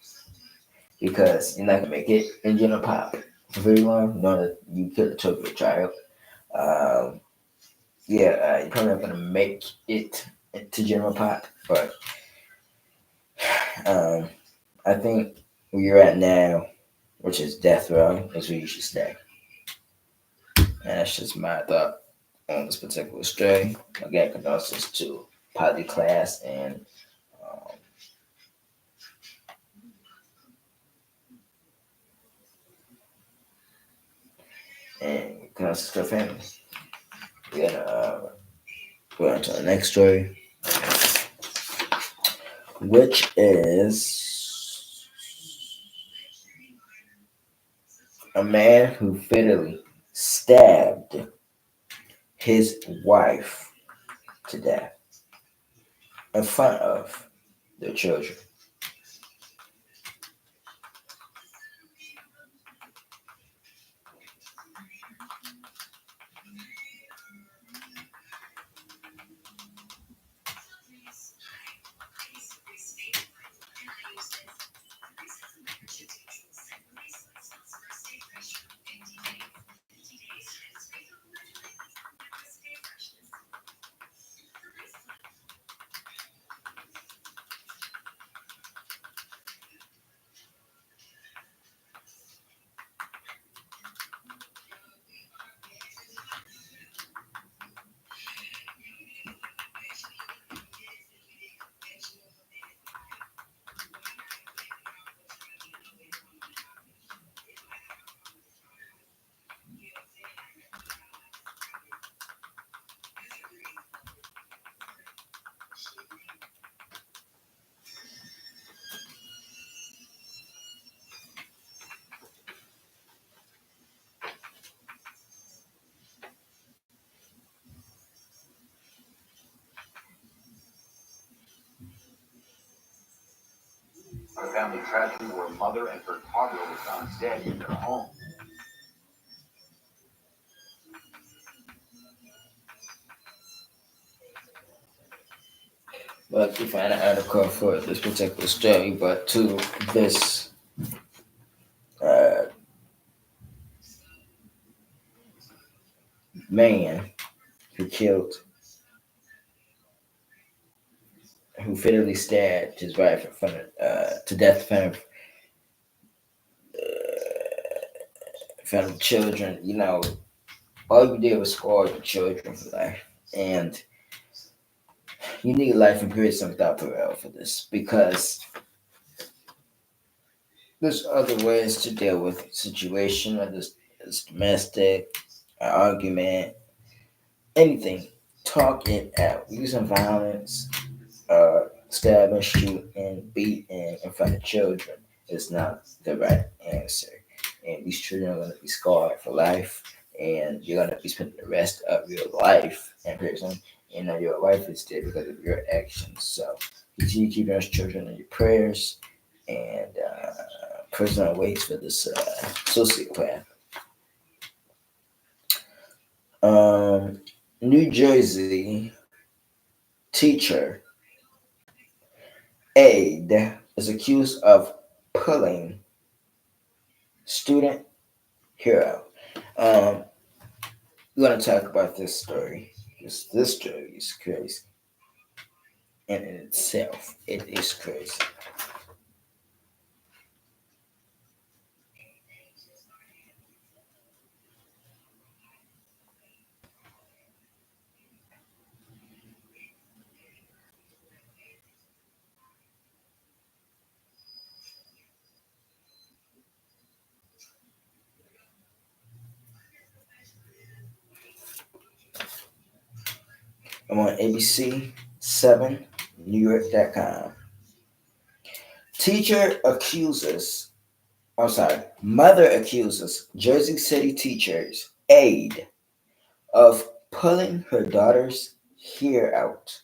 because you're not gonna make it in general pop for very long. Knowing that you killed a Tokyo child, um, yeah, you're probably not gonna make it into general pop. But um, I think where you're at now, which is death row, is where you should stay. And that's just my thought on this particular story. Again, condolences to Poly Class um, and condolences to her family. We're gonna go on to the next story, which is a man who fatally stabbed his wife to death in front of their children. A family tragedy where a mother and her toddler were found dead in their home. But to find an article for this particular story, but to this uh, man who killed, who fatally stabbed his wife in front of, to death in front of children. All you did was spoil your children for life, and you need life in prison without parole for this because there's other ways to deal with situation, whether it's domestic, an argument, anything. Talk it out. Using violence, stabbing, shooting, beating in front of children is not the right answer. And these children are going to be scarred for life, and you're going to be spending the rest of your life in prison. And your wife is dead because of your actions. So continue keeping those children in your prayers and prison waits for this sociopath. Um, New Jersey teacher aide is accused of pulling student hero. Um, we're gonna talk about this story. This story is crazy. in itself. It is crazy. I'm on ABC 7 NewYork.com. Teacher accuses, I'm sorry, mother accuses Jersey City teacher's aide of pulling her daughter's hair out.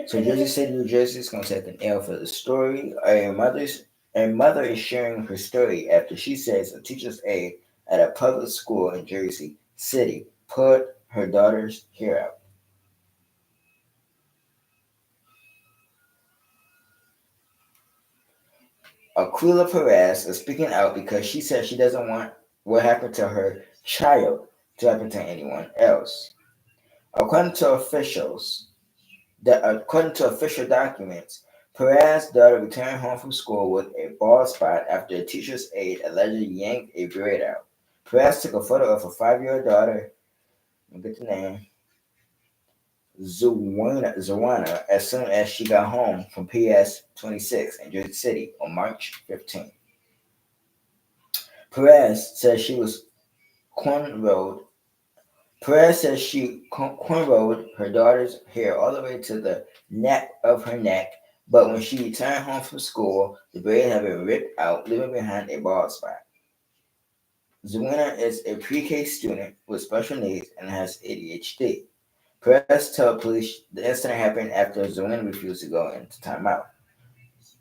So Jersey City, New Jersey is going to take an L for the story. A mother is sharing her story after she says a teacher's aide at a public school in Jersey City pulled her daughter's hair out. Aquila Perez is speaking out because she says she doesn't want what happened to her child to happen to anyone else. According to officials, according to official documents, Perez's daughter returned home from school with a bald spot after a teacher's aide allegedly yanked a braid out. Perez took a photo of her 5-year-old daughter, get the name, Zawana, as soon as she got home from PS 26 in Jersey City on March 15th. Perez says she was cornrowed. Perez says she cornrowed her daughter's hair all the way to the nape of her neck, but when she returned home from school, the braid had been ripped out, leaving behind a bald spot. Zawina is a pre-K student with special needs and has ADHD. Perez told police the incident happened after Zawina refused to go into timeout.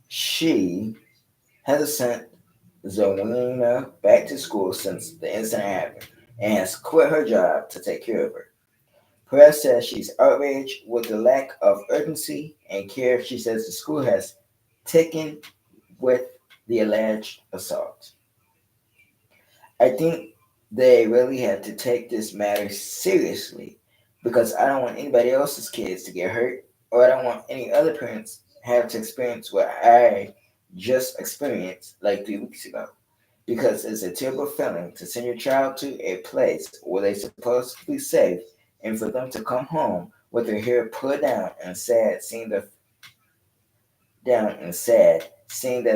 She hasn't sent Zawina back to school since the incident happened and has quit her job to take care of her. Perez says she's outraged with the lack of urgency and care she says the school has taken with the alleged assault. I think they really have to take this matter seriously because I don't want anybody else's kids to get hurt, or I don't want any other parents have to experience what I just experienced like 3 weeks ago. Because it's a terrible feeling to send your child to a place where they're supposed to be safe and for them to come home with their hair pulled down and sad, seeing that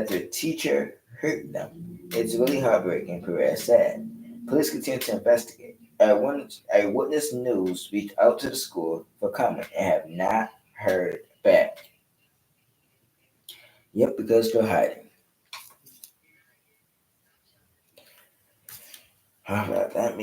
their teacher hurt them. It's really heartbreaking, Perez said. Police continue to investigate. Eyewitness News reached out to the school for comment and have not heard back. Yep, because they're hiding. How about that?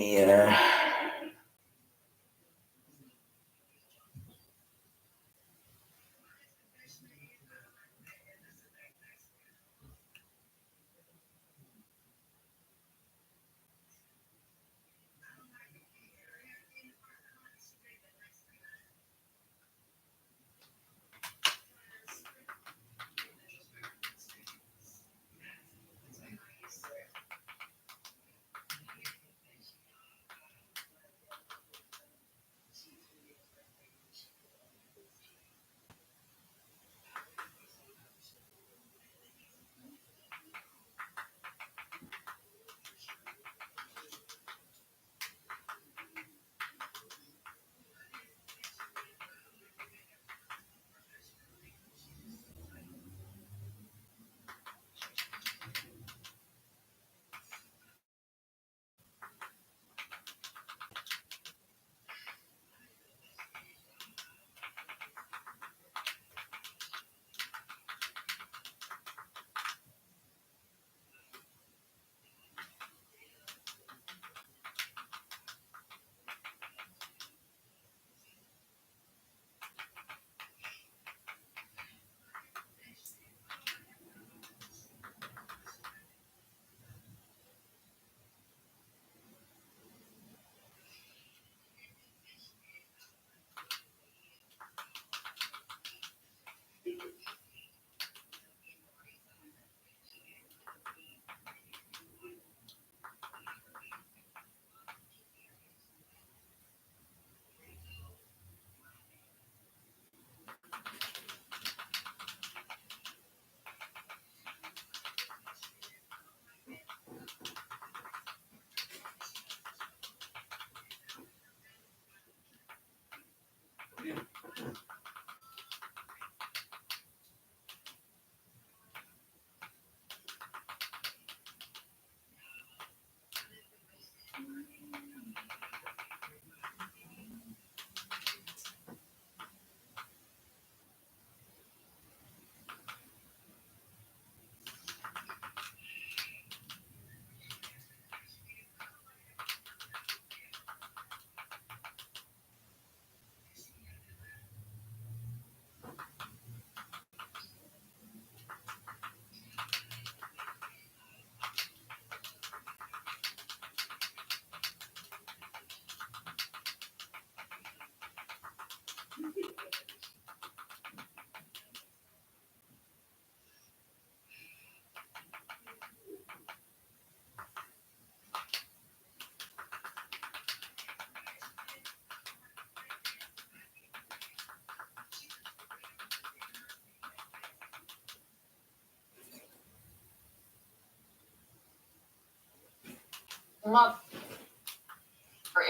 Mother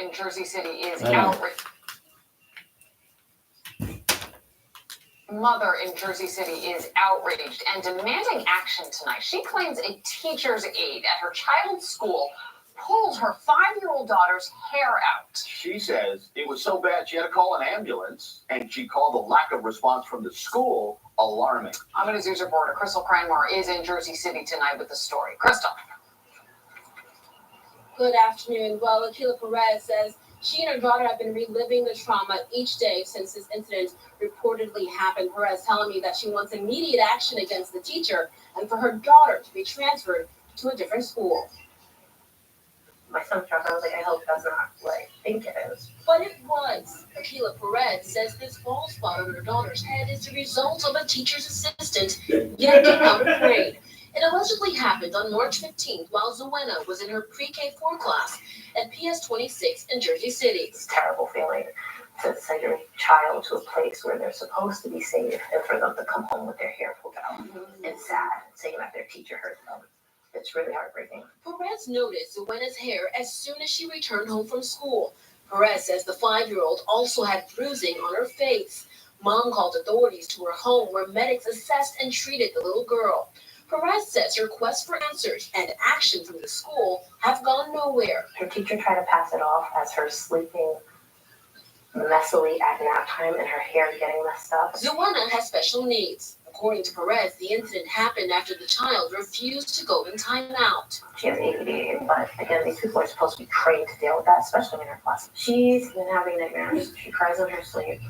in Jersey City is I know. outraged. Mother in Jersey City is outraged and demanding action tonight. She claims a teacher's aide at her child's school pulled her 5-year-old daughter's hair out. She says it was so bad she had to call an ambulance, and she called the lack of response from the school alarming. Eyewitness News reporter Crystal Cranmore is in Jersey City tonight with the story. Crystal. Good afternoon. Well, Akila Perez says she and her daughter have been reliving the trauma each day since this incident reportedly happened. Perez telling me that she wants immediate action against the teacher and for her daughter to be transferred to a different school. My son dropped. I was like, I hope that's not what I think it is. But it was. Akila Perez says this bald spot on her daughter's head is the result of a teacher's assistant yanking out a braid. It allegedly happened on March 15th while Zuena was in her pre-K4 class at PS 26 in Jersey City. It's a terrible feeling to send your child to a place where they're supposed to be safe and for them to come home with their hair pulled out. It's sad, saying that their teacher hurt them. It's really heartbreaking. Perez noticed Zuena's hair as soon as she returned home from school. Perez says the 5-year-old also had bruising on her face. Mom called authorities to her home where medics assessed and treated the little girl. Perez says her quest for answers and action from the school have gone nowhere. Her teacher tried to pass it off as her sleeping messily at nap time and her hair getting messed up. Zuena has special needs. According to Perez, the incident happened after the child refused to go in timeout. She has ADD, but again, these people are supposed to be trained to deal with that, especially in her class. She's been having nightmares. She cries in her sleep.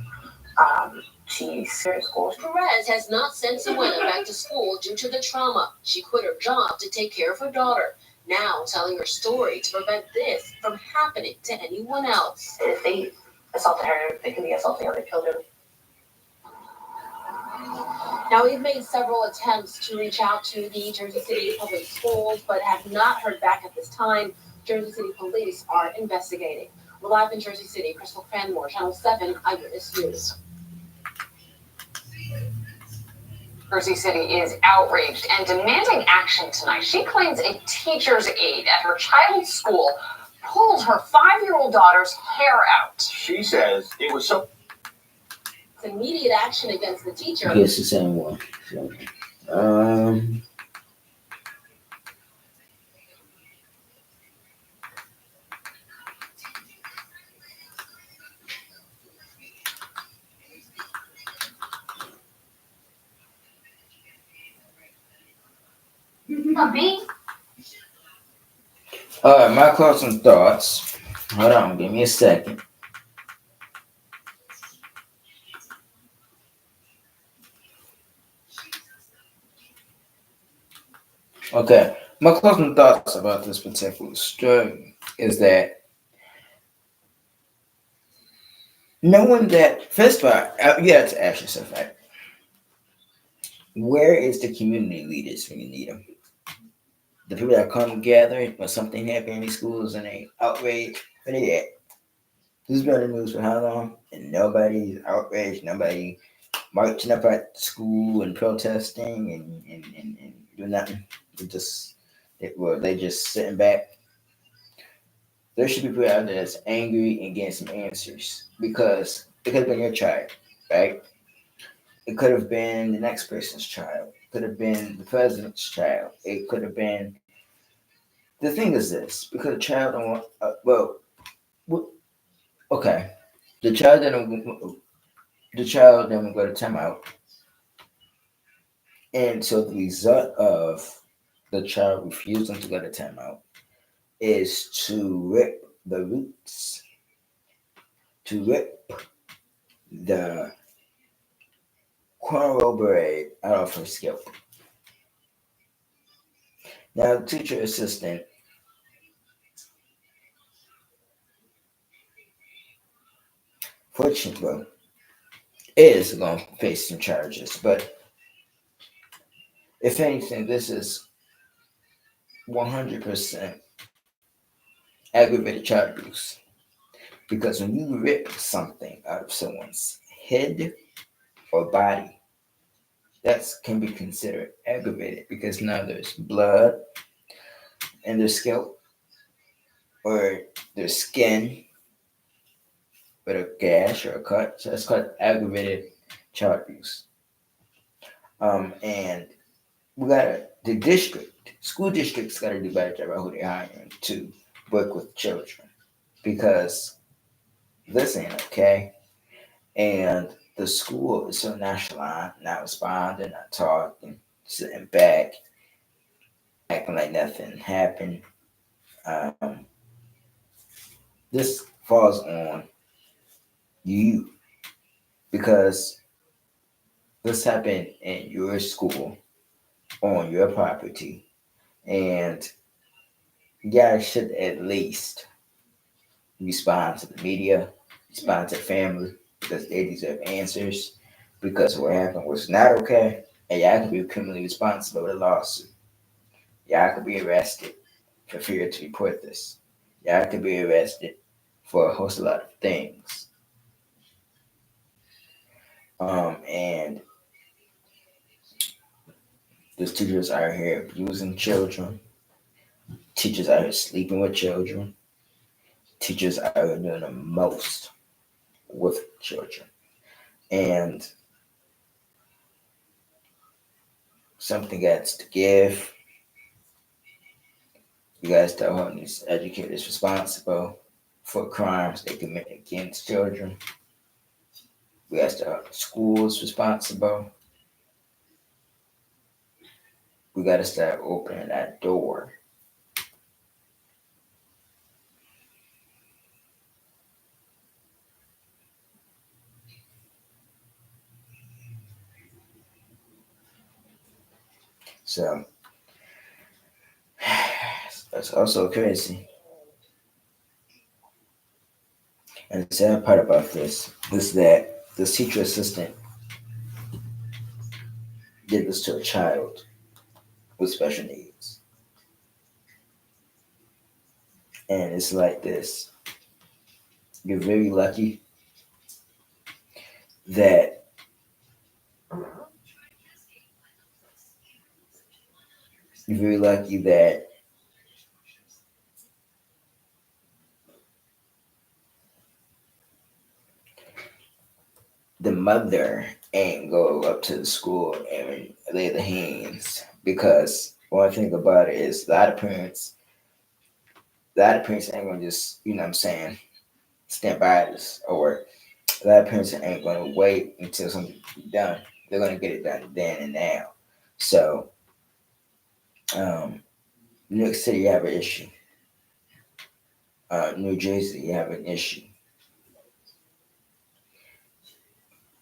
She's scared at school. Perez has not sent Zuena back to school due to the trauma. She quit her job to take care of her daughter, now telling her story to prevent this from happening to anyone else. If they assaulted her, they could be assaulting other children. Now, we've made several attempts to reach out to the Jersey City Public Schools, but have not heard back at this time. Jersey City Police are investigating. We're live in Jersey City. Crystal Cranmore, Channel 7 Eyewitness News. Jersey City is outraged and demanding action tonight. She claims a teacher's aide at her child's school pulled her 5-year-old daughter's hair out. She says it was so. Immediate action against the teacher. It's the same one. All right, my closing thoughts. Hold on, give me a second. Okay, my closing thoughts about this particular story is that knowing that, first of all, you have to ask yourself, right? Where is the community leaders when you need them? The people that come together when something happens in these schools and they outrage, where they at? This has been in the news for how long? And nobody's outraged, nobody marching up at school and protesting and doing nothing. They just sitting back. There should be people out there that's angry and getting some answers because it could have been your child, right? It could have been the next person's child. It could have been the president's child. It could have been. The thing is this: because the child don't want. Okay, the child didn't. The child didn't go to timeout, and so the result of the child refusing to go to timeout is to rip the roots, to rip the cornrow braid out of her scalp. Now, the teacher assistant fortunately is going to face some charges, but if anything, this is 100% aggravated child abuse. Because when you rip something out of someone's head or body, that can be considered aggravated because now there's blood in their scalp. or their skin with a gash or a cut. So that's called aggravated child abuse. And we gotta the school districts gotta do a better job about who they're hiring to work with children because this ain't okay. And the school is so nonchalant, not responding, not talking, sitting back, acting like nothing happened. Um, this falls on you because this happened in your school on your property, and you guys should at least respond to the media, respond to the family because they deserve answers. Because what happened was not okay, and y'all could be criminally responsible with a lawsuit. Y'all could be arrested for failure to report this. Y'all could be arrested for a host of lot of things. And those teachers out here abusing children. Teachers out here sleeping with children. Teachers out here doing the most with children. And something gets to give. You guys start holding these educators responsible for crimes they commit against children. We got to start schools responsible. We got to start opening that door. So that's also crazy. And the sad part about this is that this teacher assistant did this to a child with special needs. And it's like this. You're very lucky that you're very lucky that the mother ain't go up to the school and lay the hands because one thing about it is a lot of parents ain't gonna just, you know what I'm saying, stand by this, or a lot of parents ain't gonna wait until something's done. They're gonna get it done then and now. So um New York City you have an issue. New Jersey you have an issue.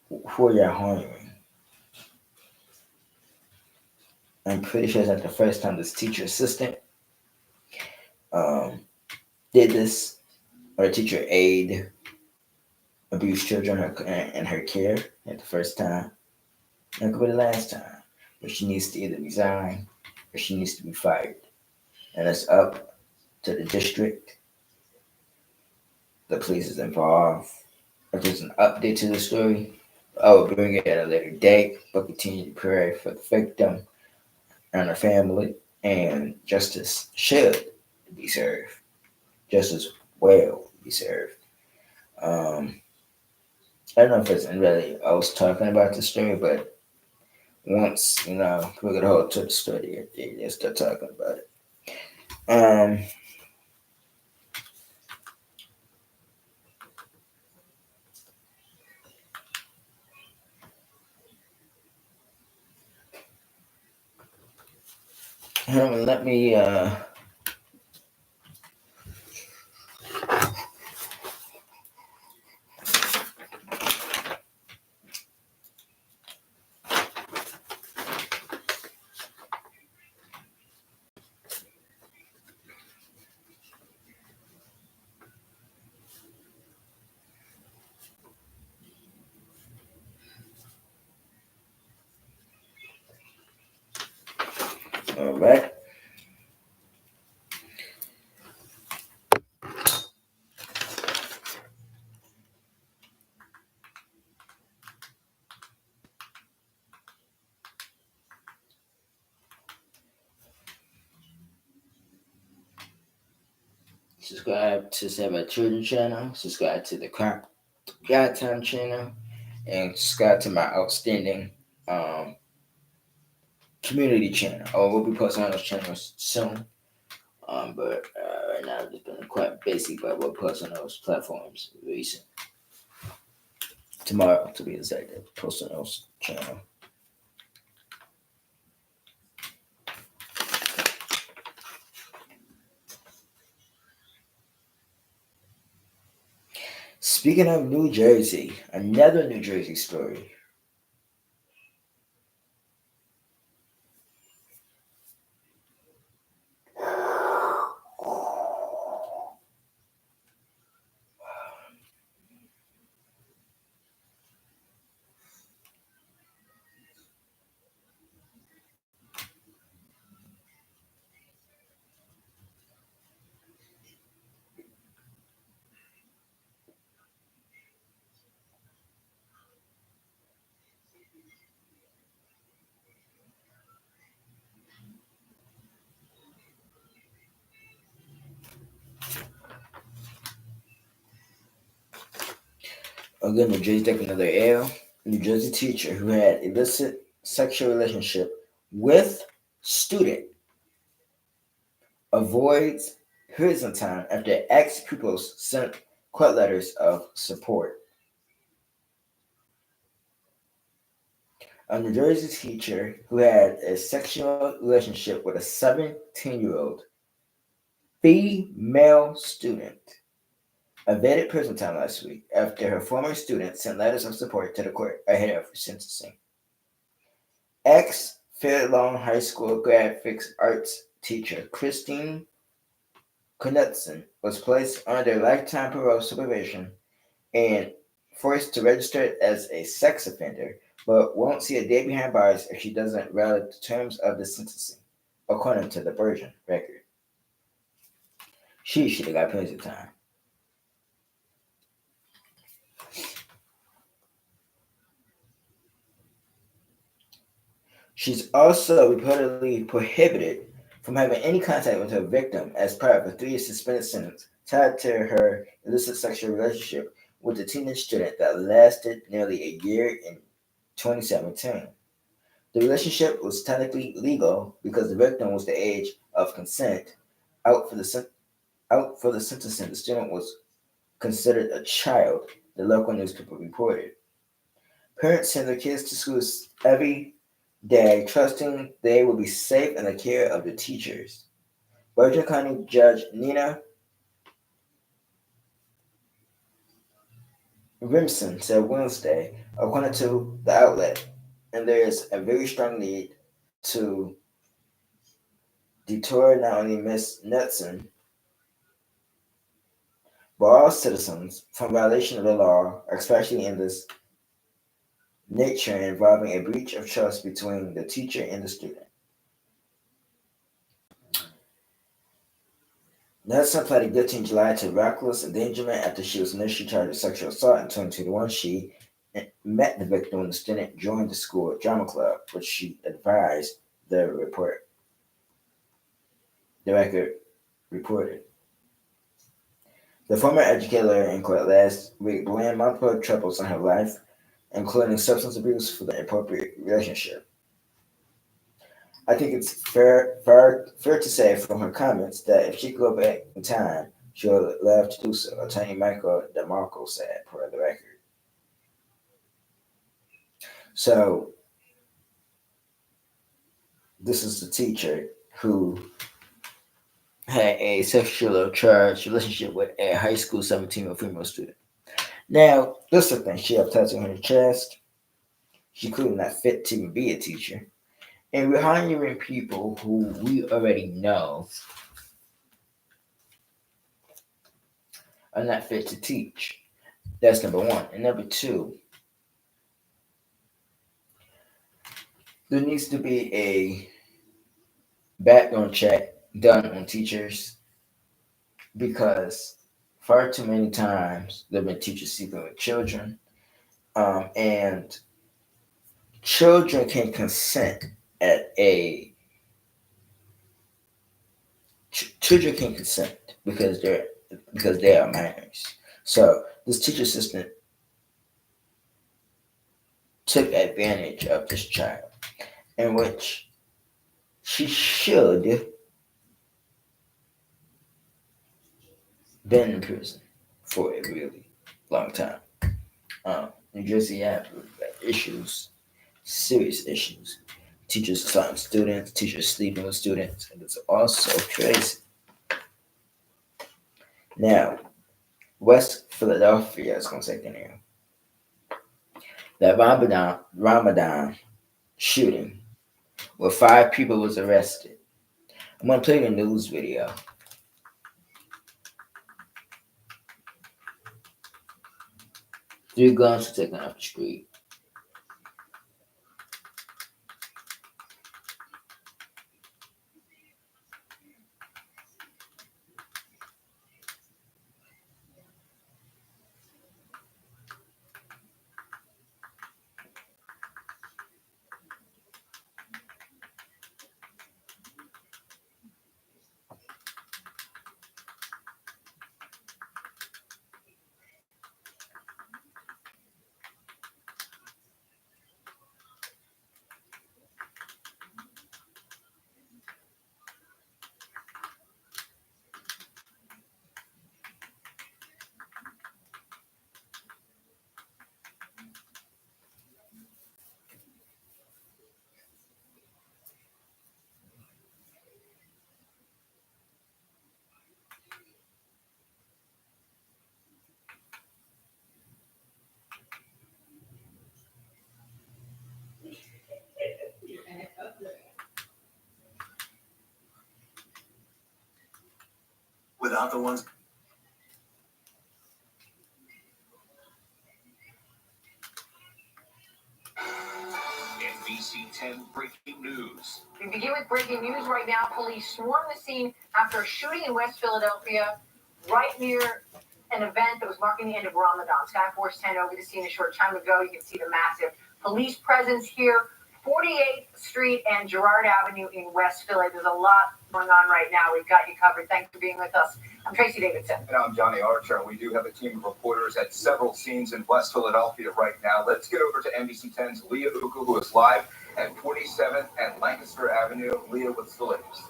Who are y'all hiring? I'm pretty sure it's not the first time this teacher assistant um did this, or a teacher aide abused children in her care at the first time. It could be the last time. But she needs to either resign or she needs to be fired. And it's up to the district, the police is involved. If there's an update to the story, I will bring it at a later date, but continue to pray for the victim and her family, and justice should be served. Justice will be served. Um, I don't know if it's really I was talking about the story, but once people get a hold to the story, they start talking about it. Um, let me all right. Subscribe to Save Our Children channel. Subscribe to the God Time channel. And subscribe to my outstanding um, community channel. Oh, we'll be posting on those channels soon. But right now, I'm just been quite basic, but we'll post on those platforms recent. Tomorrow, to be exact, post on those channel. Speaking of New Jersey, another New Jersey story. Again, New Jersey taking another L. New Jersey teacher who had illicit sexual relationship with student avoids prison time after ex-pupils sent court letters of support. A New Jersey teacher who had a sexual relationship with a 17-year-old female student evaded prison time last week after her former student sent letters of support to the court ahead of her sentencing. Ex Fairlawn High School graphics arts teacher Christine Knudsen was placed under lifetime parole supervision and forced to register as a sex offender, but won't see a day behind bars if she doesn't rally the terms of the sentencing, according to the Virgin record. She should have got plenty of time. She's also reportedly prohibited from having any contact with her victim as part of a 3-year suspended sentence tied to her illicit sexual relationship with a teenage student that lasted nearly a year in 2017. The relationship was technically legal because the victim was the age of consent. Out for the sentencing, the student was considered a child, the local newspaper reported. Parents send their kids to school every day, trusting they will be safe in the care of the teachers. Bergen County Judge Nina Rimson said Wednesday, according to the outlet, and there is a very strong need to deter not only Ms. Knudsen, but all citizens from violation of the law, especially in this nature involving a breach of trust between the teacher and the student. Nelson pleaded guilty in July to reckless endangerment after she was initially charged with sexual assault in 2021. She met the victim when the student joined the school drama club, which she advised the record reported. The former educator in court last week blamed multiple troubles in her life, including substance abuse, for the inappropriate relationship. I think it's fair to say from her comments that if she could go back in time, she would love to do so, Attorney Michael DeMarco said, per the record. So, this is the teacher who had a sexual charged relationship with a high school 17-year-old female student. Now, this is the thing. She had tattoo on her chest. She clearly not fit to be a teacher. And we're hiring people who we already know are not fit to teach. That's number one. And number two, there needs to be a background check done on teachers because far too many times there have been teachers sleeping with children, and children can consent at children can consent because they're because they are minors. So this teacher assistant took advantage of this child, in which she should been in prison for a really long time. New Jersey had issues, serious issues. Teachers assaulting students, teachers sleeping with students, and it's also crazy. Now, West Philadelphia is going to take the name. That Ramadan shooting, where 5 people was arrested. I'm going to play the news video. 3 guns were taken off the street. Without the ones. NBC 10 breaking news. We begin with breaking news right now. Police swarmed the scene after a shooting in West Philadelphia, right near an event that was marking the end of Ramadan. Skyforce 10 over the scene a short time ago. You can see the massive police presence here. 48th Street and Girard Avenue in West Philly. There's a lot going on right now. We've got you covered. Thanks for being with us. I'm Tracy Davidson. And I'm Johnny Archer. We do have a team of reporters at several scenes in West Philadelphia right now. Let's get over to NBC 10's Leah Uku, who is live at 47th and Lancaster Avenue. Leah, what's the latest?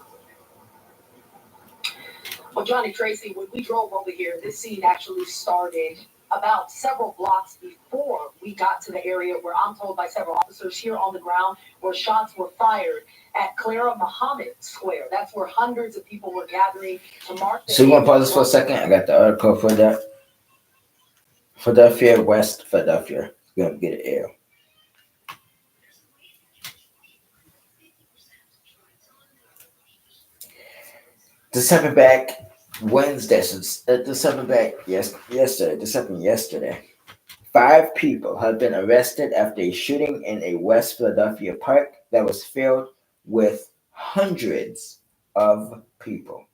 Well, Johnny, Tracy, when we drove over here, this scene actually started about several blocks before we got to the area where I'm told by several officers here on the ground where shots were fired at Clara Muhammad Square. That's where hundreds of people were gathering to mark the. So you want to pause this for a second? I got the article for that. Philadelphia, West Philadelphia. We're going to get it air. This happened back Wednesday. This happened back yesterday. This happened yesterday. 5 people have been arrested after a shooting in a West Philadelphia park that was filled with hundreds of people.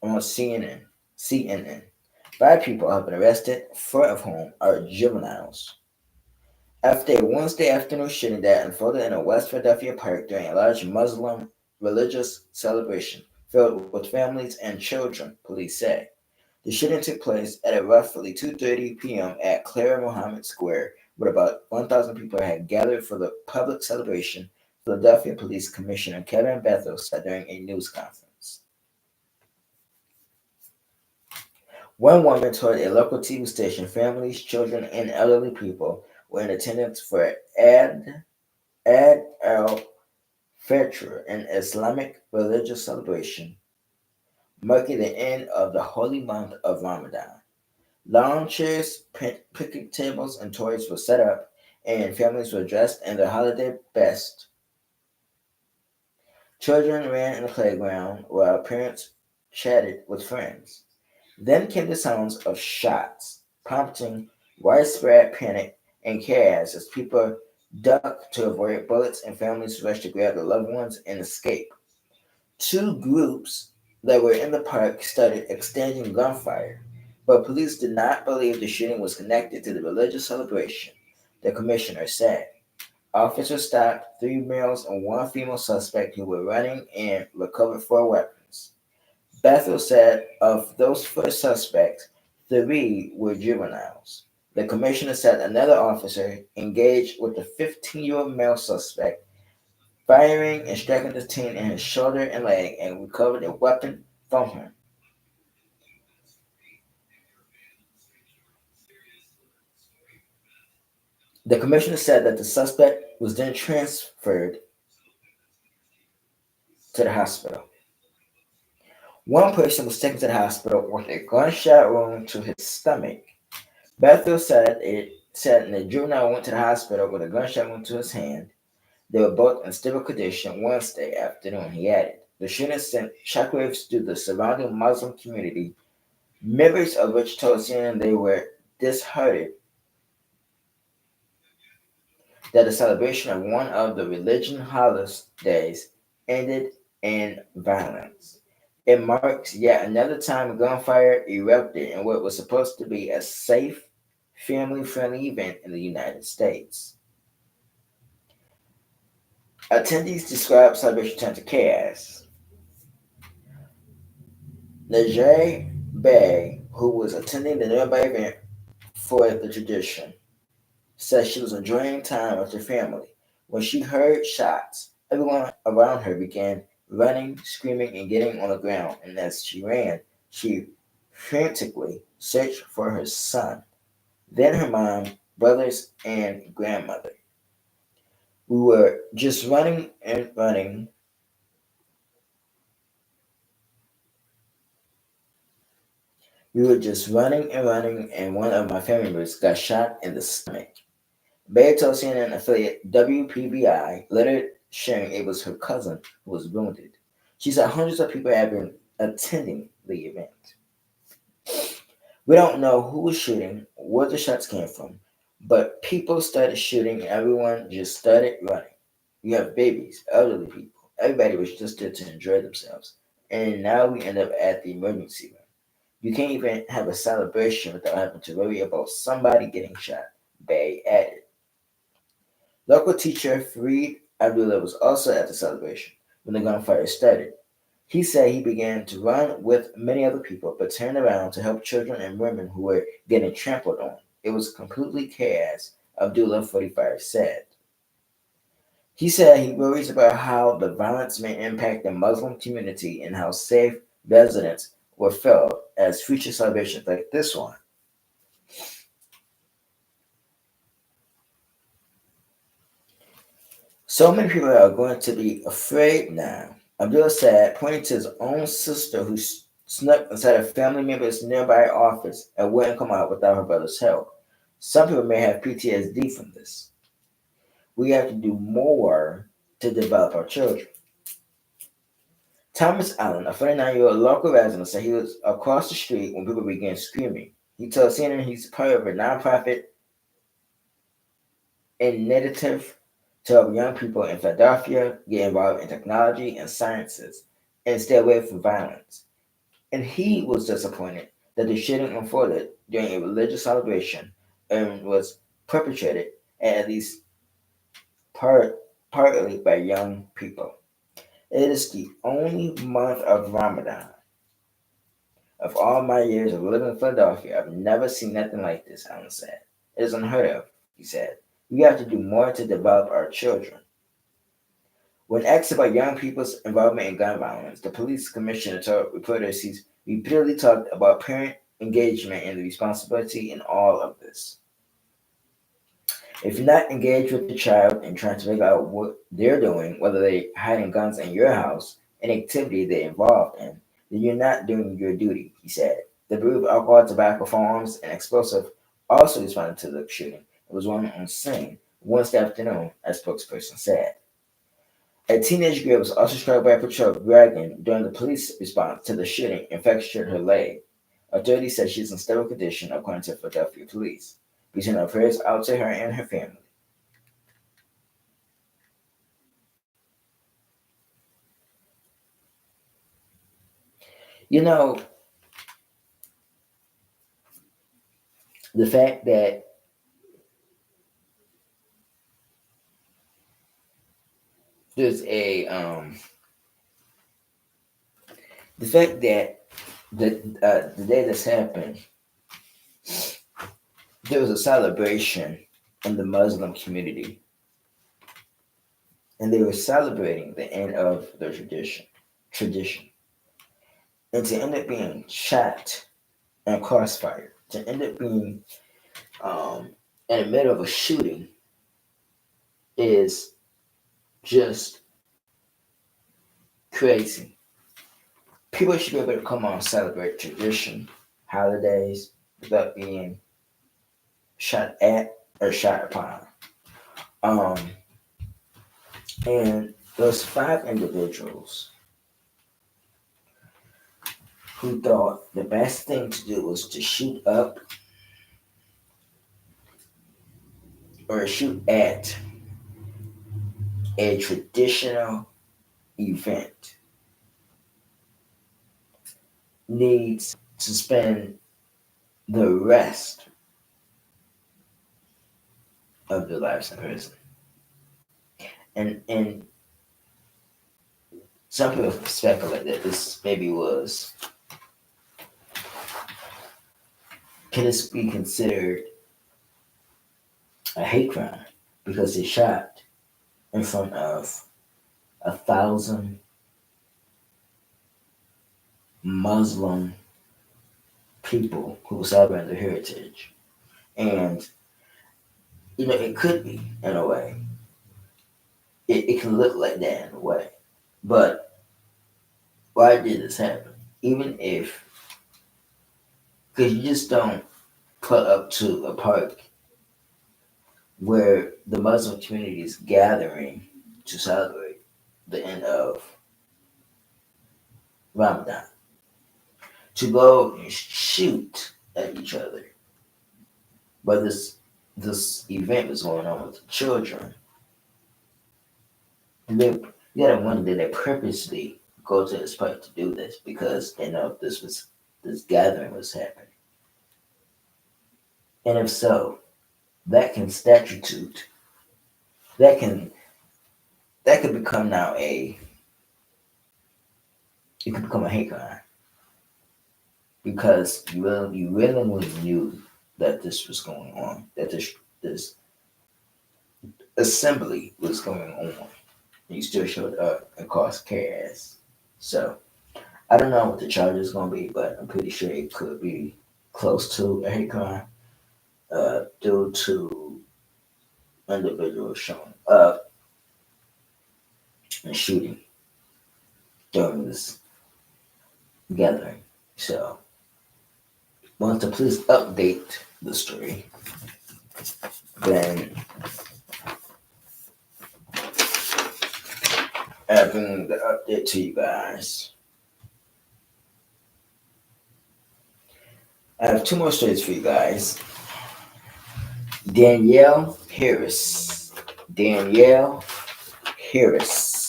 On CNN. 5 people have been arrested, 4 of whom are juveniles. After a Wednesday afternoon shooting that unfolded in a West Philadelphia park during a large Muslim religious celebration filled with families and children, police say. The shooting took place at roughly 2:30 p.m. at Clara Muhammad Square, where about 1,000 people had gathered for the public celebration, Philadelphia Police Commissioner Kevin Bethel said during a news conference. One woman told a local TV station families, children, and elderly people were in attendance for Eid al-Fitr, an Islamic religious celebration marking the end of the holy month of Ramadan. Lawn chairs, picnic tables, and toys were set up, and families were dressed in their holiday best. Children ran in the playground while parents chatted with friends. Then came the sounds of shots, prompting widespread panic and chaos as people ducked to avoid bullets and families rushed to grab their loved ones and escape. 2 groups that were in the park started exchanging gunfire, but police did not believe the shooting was connected to the religious celebration, the commissioner said. Officers stopped 3 males and 1 female suspect who were running and recovered 4 weapons. Bethel said of those four suspects, three were juveniles. The commissioner said another officer engaged with the 15-year-old male suspect, firing and striking the teen in his shoulder and leg, and recovered a weapon from him. The commissioner said that the suspect was then transferred to the hospital. One person was taken to the hospital with a gunshot wound to his stomach. Bethel said the juvenile went to the hospital with a gunshot wound to his hand. They were both in stable condition Wednesday afternoon, he added. The shooting sent shockwaves through the surrounding Muslim community, members of which told CNN they were disheartened that the celebration of one of the religion holidays ended in violence. It marks yet another time gunfire erupted in what was supposed to be a safe, family friendly event in the United States. Attendees described celebration turned to chaos. Najee Bay, who was attending the nearby event for the tradition, said she was enjoying time with her family. When she heard shots, everyone around her began running, screaming, and getting on the ground. And as she ran, she frantically searched for her son, then her mom, brothers, and grandmother. We were just running and running. We were just running and running, and one of my family members got shot in the stomach. Bay told CNN affiliate WPVI, later sharing it was her cousin who was wounded. She said hundreds of people have been attending the event. We don't know who was shooting, where the shots came from, but people started shooting and everyone just started running. You have babies, elderly people. Everybody was just there to enjoy themselves. And now we end up at the emergency room. You can't even have a celebration without having to worry about somebody getting shot, Bay added. Local teacher Fareed Abdullah was also at the celebration when the gunfire started. He said he began to run with many other people, but turned around to help children and women who were getting trampled on. It was completely chaos, Abdullah, 45, said. He said he worries about how the violence may impact the Muslim community and how safe residents will feel as future celebrations like this one. So many people are going to be afraid now, Abdullah said, pointing to his own sister who snuck inside a family member's nearby office and wouldn't come out without her brother's help. Some people may have PTSD from this. We have to do more to develop our children. Thomas Allen, a 49-year-old local resident, said he was across the street when people began screaming. He told CNN he's part of a nonprofit initiative to help young people in Philadelphia get involved in technology and sciences and stay away from violence. And he was disappointed that the shooting unfolded during a religious celebration and was perpetrated at least partly by young people. It is the only month of Ramadan. Of all my years of living in Philadelphia, I've never seen nothing like this, Allen said. It is unheard of, he said. We have to do more to develop our children. When asked about young people's involvement in gun violence, the police commissioner told reporters he's repeatedly talked about parent engagement and the responsibility in all of this. If you're not engaged with your child and trying to figure out what they're doing, whether they're hiding guns in your house, an activity they're involved in, then you're not doing your duty, he said. The Bureau of Alcohol, Tobacco, Firearms, and Explosive also responded to the shooting. It was one on scene Wednesday afternoon, a spokesperson said. A teenage girl was also struck by a patrol wagon during the police response to the shooting and fractured her leg. Authorities said she's in stable condition, according to Philadelphia police. We send our prayers out to her and her family. You know, the fact that there's The fact that the day this happened, there was a celebration in the Muslim community, and they were celebrating the end of their tradition, and to end up being shot and crossfire, to end up being in the middle of a shooting is just crazy. People should be able to come on and celebrate tradition, holidays, without being shot at or shot upon. Um, and those five individuals who thought the best thing to do was to shoot up or shoot at a traditional event needs to spend the rest of their lives in prison. And some people speculate that this maybe was, can this be considered a hate crime because they shot in front of 1,000 Muslim people who were celebrating their heritage. And, it could be in a way. It can look like that in a way. But why did this happen? Even if, because you just don't put up to a park where the Muslim community is gathering to celebrate the end of Ramadan, to go and shoot at each other. But this event was going on with the children. And they, you gotta wonder, did they purposely go to this park to do this because they know this gathering was happening? And if so, that can statute that can that could become now it could become a hate crime because you willingly knew that this was going on, that this assembly was going on. You still showed up and caused chaos. So I don't know what the charge is going to be, but I'm pretty sure it could be close to a hate crime due to individuals showing up and shooting during this gathering. So once the police update the story, then I bring the update to you guys. I have two more stories for you guys. Danielle Harris. Danielle Harris.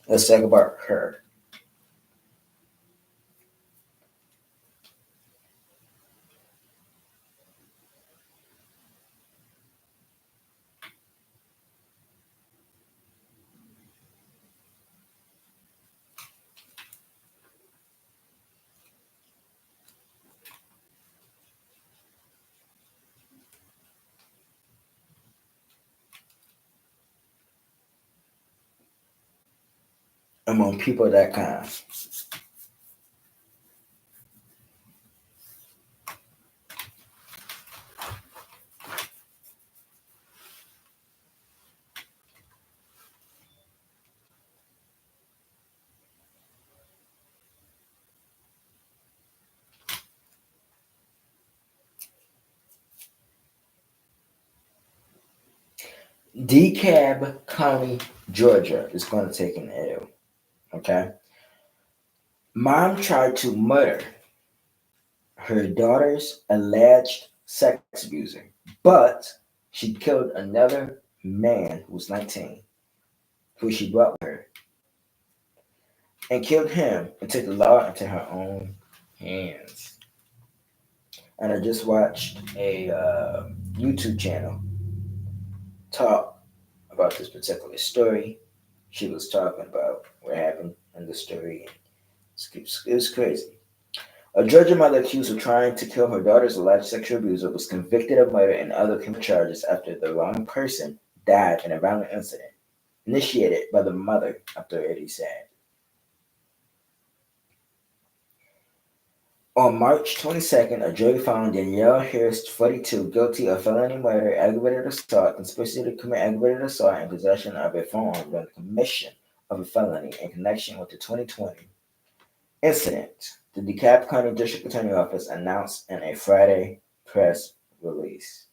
Let's talk about her. I'm on people.com. DeKalb County, Georgia is going to take an L. Okay. Mom tried to murder her daughter's alleged sex abuser, but she killed another man who was 19, who she brought with her, and killed him and took the law into her own hands. And I just watched a YouTube channel talk about this particular story. She was talking about what happened in the story, It was crazy. A Georgia mother accused of trying to kill her daughter's alleged sexual abuser was convicted of murder and other criminal charges after the wrong person died in a violent incident initiated by the mother, authorities said. On March 22nd, a jury found Danielle Harris, 42, guilty of felony murder, aggravated assault, conspiracy to commit aggravated assault, and possession of a firearm during the commission of a felony in connection with the 2020 incident, the DeKalb County District Attorney Office announced in a Friday press release.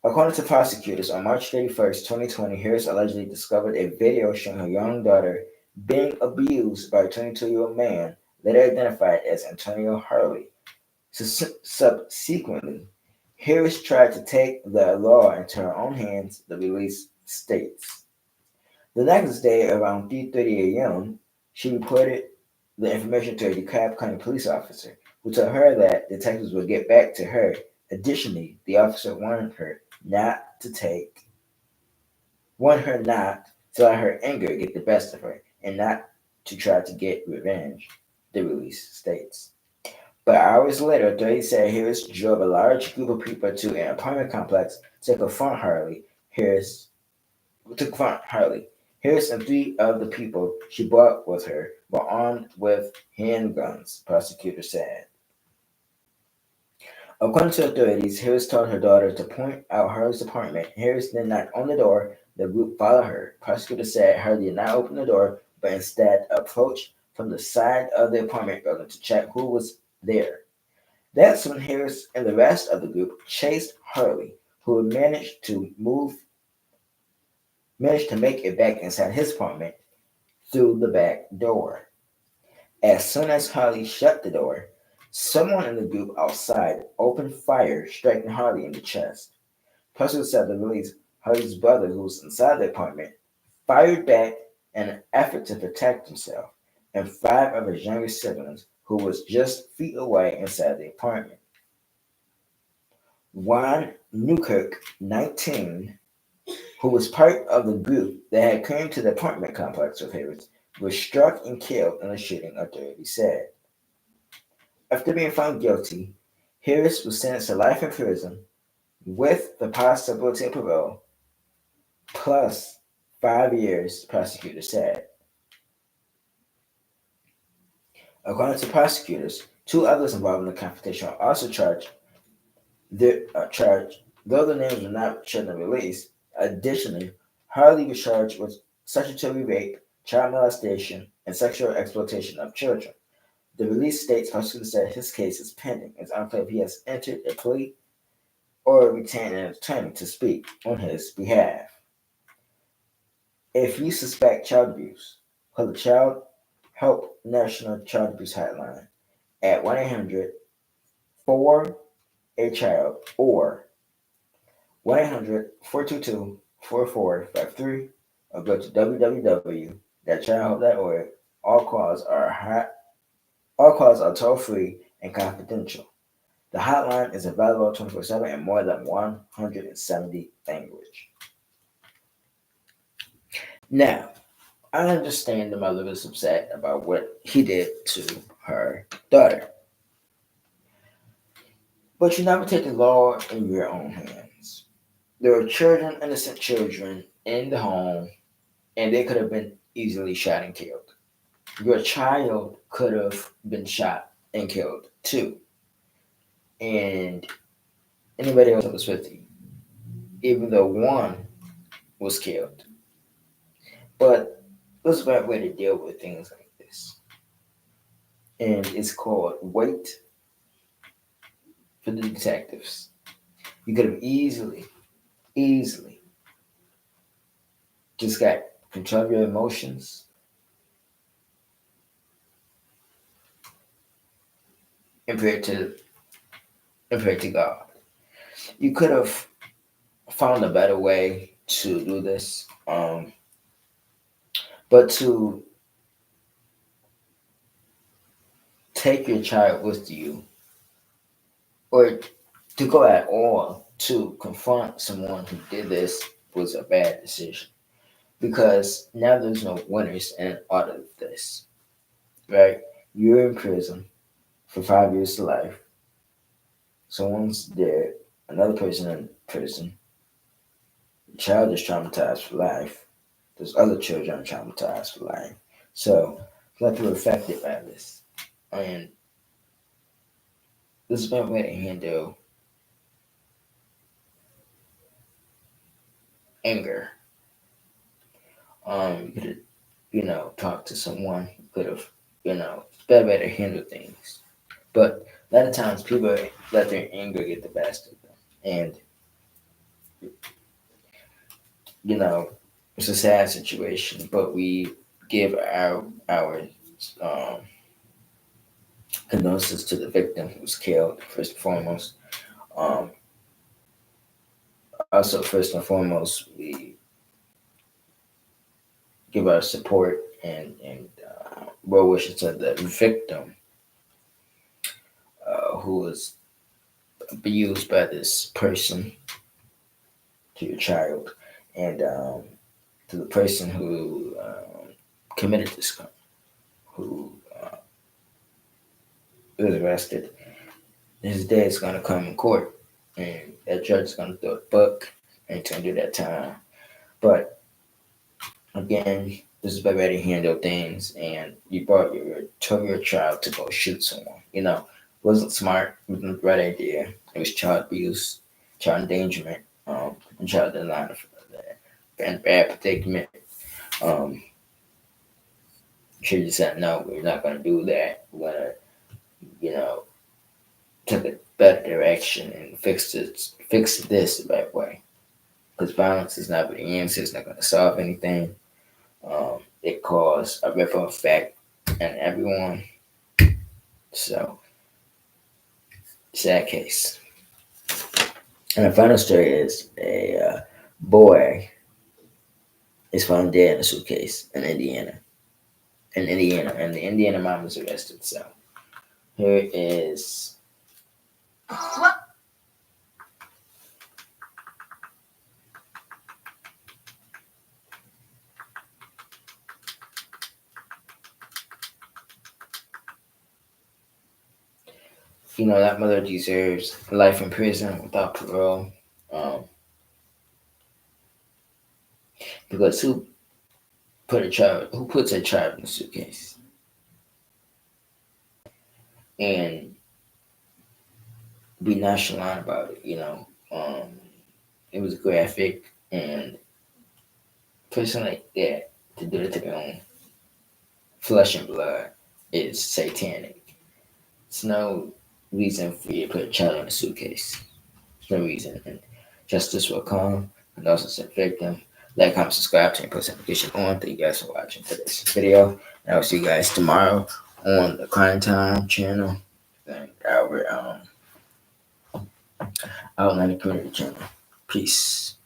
According to prosecutors, on March 31st, 2020, Harris allegedly discovered a video showing her young daughter being abused by a 22-year-old man, later identified as Antonio Hurley. Subsequently, Harris tried to take the law into her own hands, the release states. The next day, around 3:30 a.m., she reported the information to a DeKalb County police officer, who told her that detectives would get back to her. Additionally, the officer warned her not to let her anger get the best of her, and not to try to get revenge, the release states. But hours later, authorities said Harris drove a large group of people to an apartment complex to confront Harley. Harris and three of the people she brought with her were armed with handguns, prosecutors said. According to authorities, Harris told her daughter to point out Harley's apartment. Harris then knocked on the door. The group followed her. Prosecutors said Harley did not open the door, but instead approached from the side of the apartment building to check who was there. That's when Harris and the rest of the group chased Harley, who had managed to make it back inside his apartment through the back door. As soon as Harley shut the door, someone in the group outside opened fire, striking Harley in the chest. Prosecutors said the release Harley's brother, who was inside the apartment, fired back in an effort to protect himself, and five of his younger siblings, who was just feet away inside the apartment. Juan Newkirk, 19, who was part of the group that had come to the apartment complex with Harris, was struck and killed in the shooting, authorities said. After being found guilty, Harris was sentenced to life in prison with the possibility of parole, plus 5 years, prosecutors said. According to prosecutors, two others involved in the confrontation are also charged, though the names were not shared in the release. Additionally, Harley was charged with statutory rape, child molestation, and sexual exploitation of children. The release states prosecutors said his case is pending. It's unclear if he has entered a plea or retained an attorney to speak on his behalf. If you suspect child abuse, call the Child Help National Child Abuse Hotline at 1-800 4 a child or 1-800-422-4453 or go to www.childhelp.org. All calls are toll free and confidential. The hotline is available 24/7 in more than 170 languages. Now, I understand the mother was upset about what he did to her daughter. But you never take the law in your own hands. There were children, innocent children, in the home, and they could have been easily shot and killed. Your child could have been shot and killed too. And anybody else that was with you, even though one was killed. But there's a right way to deal with things like this. And it's called wait for the detectives. You could have easily just got control of your emotions and pray to God. You could have found a better way to do this, but to take your child with you, or to go at all to confront someone who did this, was a bad decision. Because now there's no winners in all of this. right? You're in prison for 5 years to life. Someone's dead. Another person in prison. The child is traumatized for life. There's other children traumatized for life. So, a lot of people are affected by this. And this is one way to handle anger. You could have, talked to someone. You could have, it's a better way to handle things. But a lot of times people let their anger get the best of them. And, you know, it's a sad situation, but we give our um, condolences to the victim who was killed, first and foremost. Um, Also, first and foremost, we give our support and well wishes to the victim who was abused by this person, to your child, and to the person who committed this crime, who was arrested. His day is going to come in court, and that judge is going to throw a book and he's going to do that time. But again, this is the way to handle things, and you brought told your child to go shoot someone. Wasn't smart, wasn't the right idea. It was child abuse, child endangerment, and child design and bad predicament. Um, should just said no, we're not going to do that. We're going to, you know, take a better direction and fix this the right way. Because violence is not the answer. It's not going to solve anything. It caused a ripple effect and everyone. So, sad case. And the final story is a boy is found dead in a suitcase in Indiana. And the Indiana mom was arrested. So, here is, that mother deserves life in prison without parole. Um, because who puts a child in a suitcase? And be nonchalant about it, it was graphic, and person like that to do it to their own flesh and blood is satanic. It's no reason for you to put a child in a suitcase. There's no reason. And justice will come, and also the victim. Like, comment, subscribe, turn post notification on. Thank you guys for watching today's video. And I'll see you guys tomorrow on the Crime Time channel and our Outlander Community channel. Peace.